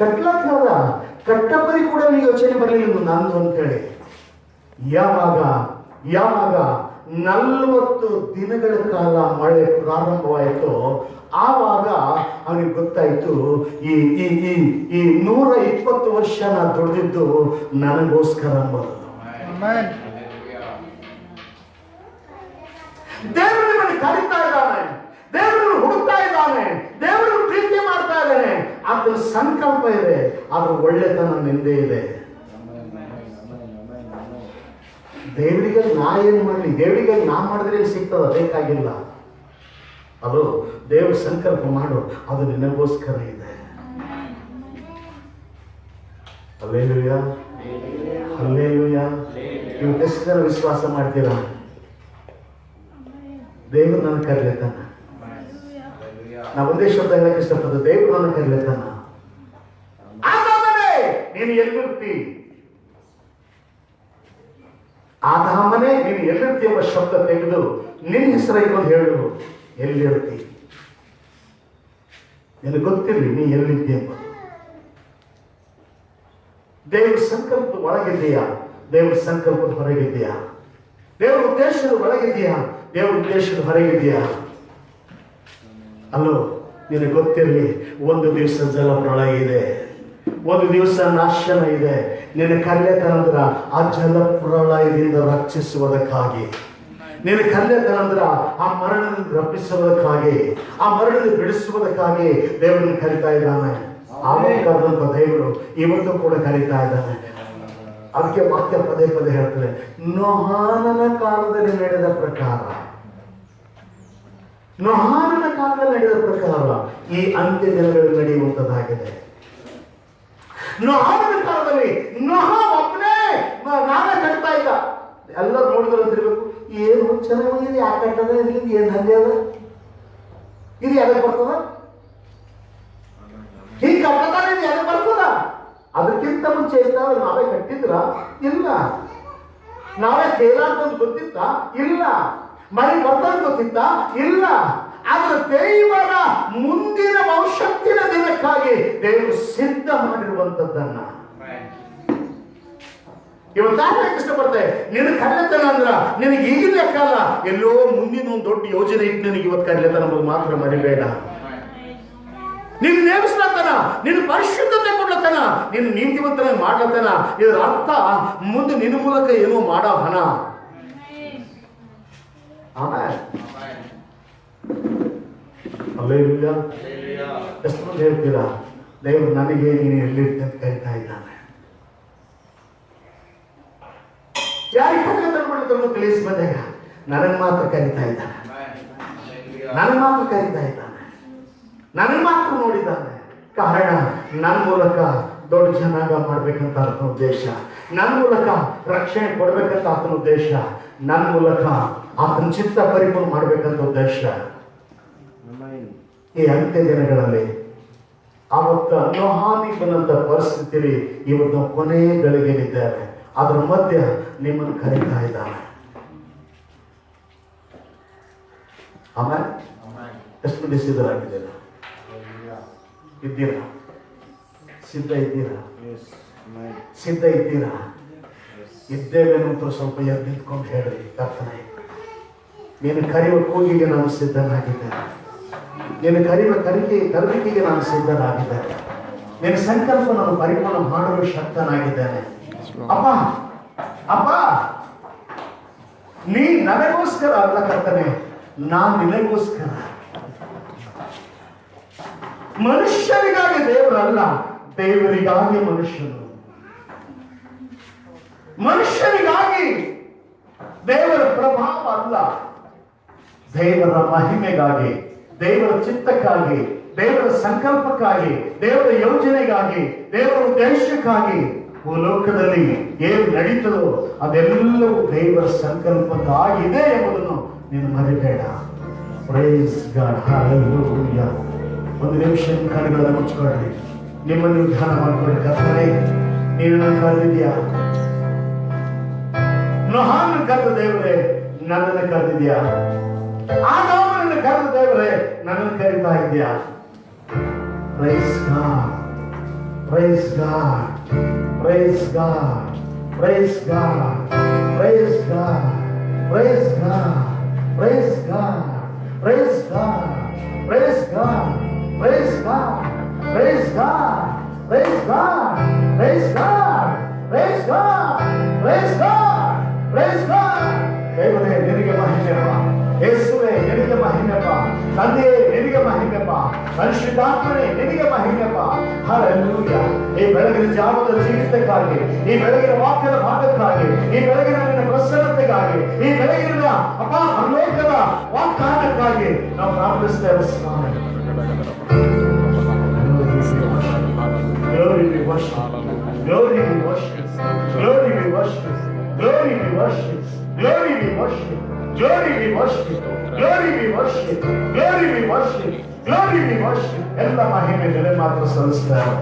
S1: ಕಟ್ಲಕ್ಕದ ಕಟ್ಟಬರಿ ಕೂಡ ನೀವು ಯೋಚನೆ ಬರಲಿಲ್ಲ ನಂದು ಅಂತ ಹೇಳಿ. ಯಾವಾಗ 40 ದಿನಗಳ ಕಾಲ ಮಳೆ ಪ್ರಾರಂಭವಾಯಿತು, ಆವಾಗ ಅವನಿಗೆ ಗೊತ್ತಾಯ್ತು, ಈ 120 ವರ್ಷ ನಾ ದುಡಿದಿದ್ದು ನನಗೋಸ್ಕರ ಅಂಬೋದು. ದೇವರು ನಿಮ್ಮನ್ನು ಕರೀತಾ ಇದ್ದಾನೆ, ದೇವರು ಹುಡುಕ್ತಾ ಇದ್ದಾನೆ, ದೇವರು ಪ್ರೀತಿ ಮಾಡ್ತಾ ಇದ್ದಾನೆ. ಆತನ ಸಂಕಲ್ಪ ಇದೆ, ಆದ್ರೆ ಒಳ್ಳೆತನ ನಿಂದೆ ಇದೆ. ದೇವರಿಗೆ ನಾ ಏನು ಮಾಡಲಿ, ದೇವರಿಗೆ ನಾ ಮಾಡಿದ್ರೆ ಸಿಗ್ತದ, ಬೇಕಾಗಿಲ್ಲ. ಅದು ದೇವ್ರ ಸಂಕಲ್ಪ ಮಾಡು, ಅದು ನಿನಗೋಸ್ಕರ ಇದೆ. Hallelujah, hallelujah. ನೀವು ಎಷ್ಟು ಜನ ವಿಶ್ವಾಸ ಮಾಡ್ತೀರಾ? ದೇವರು ನನ್ನ ಕರೀತಾನ. ನಾ ಒಂದೇ ಶಬ್ದ ಹೇಳಕ್ಕೆ ಇಷ್ಟಪಡ್ತೇನೆ, ದೇವರು ನನ್ನ ಕರೀತಾನ. ಆದಾಮನೇ ನೀನು ಎಲ್ಲಿರ್ತಿ? ಆದಾಮನೇ ನೀನು ಎಲ್ಲಿರ್ತಿ ಎಂಬ ಶಬ್ದ ತೆಗೆದು ನಿನ್ನ ಹೆಸರು ಇಟ್ಕೊಂಡು ಹೇಳು, ಎಲ್ಲಿರ್ತಿ? ನಿನಗೆ ಗೊತ್ತಿರಲಿ ನೀ ಎಲ್ಲಿದ್ದಿ ಎಂಬುದು. ದೇವ್ರ ಸಂಕಲ್ಪದ ಒಳಗಿದ್ದೀಯಾ? ದೇವ್ರ ಸಂಕಲ್ಪದ ಹೊರಗಿದ್ದೀಯಾ? ದೇವ್ರ ಉದ್ದೇಶದ ಒಳಗಿದ್ದೀಯಾ? ದೇವ್ರ ಉದ್ದೇಶದ ಹೊರಗಿದ್ದೀಯಾ? ಅಲ್ಲೋ, ನಿನಗೆ ಗೊತ್ತಿರಲಿ, ಒಂದು ದಿವಸ ಜಲಪ್ರಳಯ ಇದೆ, ಒಂದು ದಿವಸ ನಾಶನ ಇದೆ. ನಿನ್ನ ಕಲ್ಯತನಂದ್ರ ಆ ಜಲಪ್ರಳಯದಿಂದ ರಕ್ಷಿಸುವುದಕ್ಕಾಗಿ, ನಿನ್ನ ಕಲ್ಯತನಂದ್ರ ಆ ಮರಣದಿಂದ ರಪ್ಪಿಸುವುದಕ್ಕಾಗಿ, ಆ ಮರಣದಿಂದ ಬಿಡಿಸುವುದಕ್ಕಾಗಿ ದೇವರನ್ನು ಕರೀತಾ ಇದ್ದಾನೆ. ಆವಾಗ ಕರೆದಂತ ದೇವರು ಇವತ್ತು ಕೂಡ ಕರೀತಾ ಇದ್ದಾನೆ. ಅದಕ್ಕೆ ವಾಕ್ಯ ಪದೇ ಪದೇ ಹೇಳ್ತಾರೆ, ನೋಹಾನನ ಕಾಲದಲ್ಲಿ ನಡೆದ ಪ್ರಕಾರ, ನೋಹಾನನ ಕಾಲದಲ್ಲಿ ನಡೆದ ಪ್ರಕಾರ ಈ ಅಂತ್ಯ ದಿನಗಳು ನಡೆಯುವಂತದ್ದಾಗಿದೆ. ನೋಹಾನನ ಕಾಲದಲ್ಲಿ ನೋಹ ಒಬ್ಬನೇ ನಾವೇ ಕಟ್ತಾ ಇದ್ದ. ಎಲ್ಲರೂ ನೋಡಿದ್ರು ಅಂತಿರ್ಬೇಕು, ಏನು ಚೆನ್ನಾಗಿದೆ, ಯಾಕೆ ಕಟ್ಟದ, ಇದ್ರಿಂದ ಏನು ಹಂಗೆ ಅದ, ಇದು ಯಾವ್ದು ಬರ್ತದ, ಹೀಗೆ ಕಟ್ಟದ, ಇದು ಯಾವ್ದು ಬರ್ತದ? ಅದಕ್ಕಿಂತ ಮುಂಚೆ ಇದ್ದಾದ್ರೆ ನಾವೇ ಕಟ್ಟಿದ್ರ? ಇಲ್ಲ. ನಾವೇ ತೇಲಾಡ್ಕೊಂಡು ಗೊತ್ತಿತ್ತ? ಇಲ್ಲ. ಮಳೆ ಬರ್ತಂದು ಗೊತ್ತಿತ್ತ? ಇಲ್ಲ. ಆದ್ರೆ ದೇವರ ಮುಂದಿನ ಭವಿಷ್ಯತ್ತಿನ ದಿನಕ್ಕಾಗಿ ದೇವರು ಸಿದ್ಧ ಮಾಡಿರುವಂತದ್ದನ್ನ ಇವತ್ತು ಇಷ್ಟಪಡ್ತಾರೆ. ನಿನಗೆ ಕರೆತನ ಅಂದ್ರ ನಿನಗೆ ಈಗಿನ ಲೆಕ್ಕ ಅಲ್ಲ, ಎಲ್ಲೋ ಮುಂದಿನ ಒಂದು ದೊಡ್ಡ ಯೋಜನೆ ಇಟ್ಟು ನಿನಗೆ ಇವತ್ತು ಕರೆತನ ಮಾತ್ರ ಮರಿಬೇಡ. ನಿನ್ನ ನೇಮಿಸ್ಲತ್ತನ, ನಿನ್ನ ಪರಿಶುದ್ಧತೆ ಕೊಡ್ಲತ್ತನ, ನಿನ್ನ ನೀತಿವಂತನ ಮಾಡ್ಲತ್ತನ. ಇದರ ಅರ್ಥ ಮುಂದೆ ನಿನ್ನ ಮೂಲಕ ಏನೋ ಮಾಡೋ ಹಣ. ಅಲ್ಲೇಲೂಯಾ. ಎಷ್ಟು ಮಂದಿ ಹೇಳ್ತೀರಾ, ದೇವರು ನನಗೆ ನೀನು ಎಲ್ಲಿರ್ತೀನಿ ಅಂತ ಕರಿತಾ ಇದ್ದಾನೆ. ಯಾರಿಗೆ ಕರೆತನ ಮಾಡಿದ್ರು ತಿಳಿಸಿ ಬಂದಾಗ ನನಗೆ ಮಾತ್ರ ಕರಿತಾ ಇದ್ದಾನೆ, ನನಗೆ ಮಾತ್ರ ಕರಿತಾ ಇದ್ದಾನೆ, ನನಗೆ ಮಾತ್ರ ನೋಡಿದ್ದಾನೆ. ಕಾರಣ ನನ್ನ ಮೂಲಕ ದೊಡ್ಡ ಜನಾಂಗ ಮಾಡ್ಬೇಕಂತ ಆತನ ಉದ್ದೇಶ, ನನ್ನ ಮೂಲಕ ರಕ್ಷಣೆ ಕೊಡ್ಬೇಕಂತ ಆತನ ಉದ್ದೇಶ, ನನ್ನ ಮೂಲಕ ಆತನ ಚಿತ್ತ ಪರಿಪೂರ್ಣ ಮಾಡ್ಬೇಕಂತ ಉದ್ದೇಶ. ಈ ಅಂತ್ಯ ದಿನಗಳಲ್ಲಿ ಆವತ್ತು ಅನ್ನೋಹಾನಿ ಬಂದಂತ ಪರಿಸ್ಥಿತಿಯಲ್ಲಿ ಇವತ್ತು ನಾವು ಕೊನೆ ಗಳಿಗೆಲಿದ್ದೇವೆ. ಅದರ ಮಧ್ಯೆ ನಿಮ್ಮನ್ನು ಕರೀತಾ ಇದ್ದಾನೆ. ಆಮೇಲೆ ಎಷ್ಟು ಮಂದಿ ಸಿದ್ಧರಾಗಿದ್ದೀರಾ? ಇದ್ದೀರಾ? ಸಿದ್ಧ ಇದ್ದೀರಾ? ಸಿದ್ಧ ಇದ್ದೀರಾ? ಇದ್ದೇವೆ ಅಂತ ಸ್ವಲ್ಪ ಎದ್ದು ನಿಂತ್ಕೊಂಡು ಹೇಳ್ರಿ, ಕರ್ತನೆ ನೀನು ಕರೆಯುವ ಕೂಗಿಗೆ ನಾನು ಸಿದ್ಧನಾಗಿದ್ದೇನೆ, ನೀನು ಕರೆಯುವ ಕರಿಕೆಗೆ ನಾನು ಸಿದ್ಧನಾಗಿದ್ದೇನೆ, ನಿನ್ನ ಸಂಕಲ್ಪ ನಾನು ಪರಿಪೂರ್ಣ ಮಾಡಲು ಶಕ್ತನಾಗಿದ್ದೇನೆ. ಅಪ್ಪ ಅಪ್ಪ, ನೀ ನನಗೋಸ್ಕರ ಅಲ್ಲ ಕರ್ತನೆ, ನಾನು ನಿನಗೋಸ್ಕರ. ಮನುಷ್ಯರಿಗಾಗಿ ದೇವರಲ್ಲ, ದೇವರಿಗಾಗಿ ಮನುಷ್ಯನು. ಮನುಷ್ಯರಿಗಾಗಿ ದೇವರ ಪ್ರಭಾವ ಅಲ್ಲ, ದೇವರ ಮಹಿಮೆಗಾಗಿ, ದೇವರ ಚಿತ್ತಕ್ಕಾಗಿ, ದೇವರ ಸಂಕಲ್ಪಕ್ಕಾಗಿ, ದೇವರ ಯೋಜನೆಗಾಗಿ, ದೇವರ ಉದ್ದೇಶಕ್ಕಾಗಿ ಲೋಕದಲ್ಲಿ ಏನು ನಡೀತದೋ ಅದೆಲ್ಲವೂ ದೇವರ ಸಂಕಲ್ಪಕ್ಕಾಗಿದೆ ಎಂಬುದನ್ನು ನೀನು ಮರಿಬೇಡ. Praise God, hallelujah. ಒಂದು ನಿಮಿಷ ಕಣ್ಣುಗಳನ್ನು ಮುಚ್ಚಿಕೊಳ್ಳಿ, ನಿಮ್ಮನ್ನು ಧ್ಯಾನ ಮಾಡಿಕೊಳ್ಳಿ. ಕರ್ತನೇ, ನೀನು ನನ್ನ ಕರೆದಿದ್ಯಾ? ನೋಹನನ್ನು ಕರೆದ ದೇವರೇ ನನ್ನನ್ನು ಕರೆದಿದ್ಯಾ? ಆದಾಮನನ್ನು ಕರೆದ ದೇವರೇ ನನ್ನನ್ನು ಕರೀತಾ ಇದೆಯಾ? Praise God, praise God, praise God, praise God, praise God, praise God, praise God, praise God, praise God, praise God, praise God, praise God, praise God, praise God, praise God, praise God. ದೇವರೇ ನಿನಗೆ ಮಹಿಮೆಯಪ್ಪ, ಯೇಸುವೇ ನಿನಗೆ ಮಹಿಮೆಯಪ್ಪ, ತಂದೆಯೇ ನಿನಗೆ ಮಹಿಮೆಯಪ್ಪ, ಪರಿಶುದ್ಧಾತ್ಮನೇ ನಿನಗೆ ಮಹಿಮೆಯಪ್ಪ. Hallelujah. ಈ ಬೆಳಗಿನ ಜಾವದ ಜೀವಿತಕ್ಕಾಗಿ, ಈ ಬೆಳಗಿನ ವಾಕ್ಯದ ಭಾಗಕ್ಕಾಗಿ, ಈ ಬೆಳಗಿನ ನಿನ್ನ ಪ್ರಸನ್ನತೆಗಾಗಿ, ಈ ಬೆಳಗಿನ ಅಪ್ಪ ಅಲೋಕದ ವಾಗ್ದಾನಕ್ಕಾಗಿ ನಾವು ಪ್ರಾರ್ಥಿಸ್ತೇವೆ ಸ್ವಾಮಿ. Glory be worship, glory be worship, glory be worship, glory be worship, glory be worship, glory be worship, glory be worship, glory be worship, glory be worship. ಎಲ್ಲ ಮಹಿಮೆ ಬೆಲೆ ಮಾತ್ರ ಸಲ್ಲಿಸ್ತಾರೆ.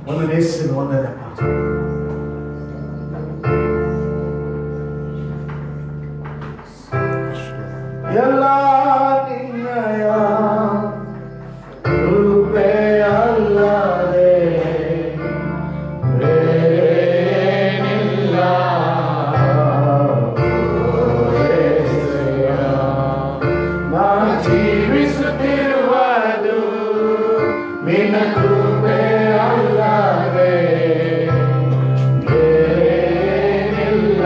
S1: ಒಂದು ದೇಶದ ಒಂದನೇ ಎಲ್ಲ ನಿನ್ನಯ ಕೃಪೆ ಅಲ್ಲದೆ ಬೇರೇನಿಲ್ಲ. ನಾ ಜೀವಿಸುತ್ತಿರುವುದು ನಿನ್ನ ಕೃಪೆ ಅಲ್ಲದೆ ಬೇರೇನಿಲ್ಲ.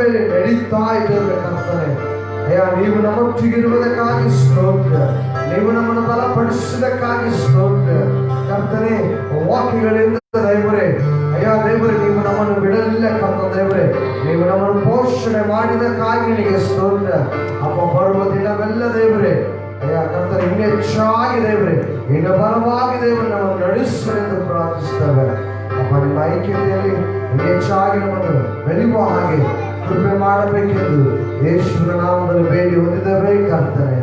S2: ಕೃಪೆಯಲ್ಲಿ ನಡೀತಾ ಇದ್ದೇವೆ ಕರ್ತನೆ. ಅಯ್ಯ, ನೀವು ನಮ್ಮೊಟ್ಟಿಗಿರುವುದಕ್ಕಾಗಿ ಸ್ತೋತ್ರ. ನೀವು ನಮ್ಮನ್ನು ಬಲಪಡಿಸಿದಕ್ಕಾಗಿ ಸ್ತೋತ್ರ ಕರ್ತನೆ. ವಾಕ್ಯಗಳಿಂದ ದೇವರೇ, ಅಯ್ಯ ದೇವರೇ, ನೀವು ನಮ್ಮನ್ನು ಬಿಡಲಿಲ್ಲ ಕರ್ತ ದೇವರೇ. ನೀವು ನಮ್ಮನ್ನು ಪೋಷಣೆ ಮಾಡಿದಕ್ಕಾಗಿ ನಿನಗೆ ಸ್ತೋತ್ರ. ಅಪ್ಪ, ಬರುವ ದಿನವೆಲ್ಲ ದೇವರೇ, ಅಯ್ಯ ಕರ್ತನೆ, ಇನ್ನೂ ಹೆಚ್ಚಾಗಿ ದೇವರೇ, ಇನ್ನು ಬಲವಾಗಿ ದೇವರು ನಮ್ಮನ್ನು ನಡೆಸುವೆಂದು ಪ್ರಾರ್ಥಿಸ್ತೇವೆ. ಅಪ್ಪ, ನಿಮ್ಮ ಐಕ್ಯತೆಯಲ್ಲಿ ಇನ್ನೂ ಹೆಚ್ಚಾಗಿ ನಮ್ಮನ್ನು ಬೆಳೆಯುವ ಹಾಗೆ ಕೃಪೆ ಮಾಡಬೇಕೆಂದು ಯೇಸುವಿನ ನಾಮದಲ್ಲಿ ಬೇಡಿ ಹೊಂದಿದ್ದೇವೆ ಕರ್ತನೆ.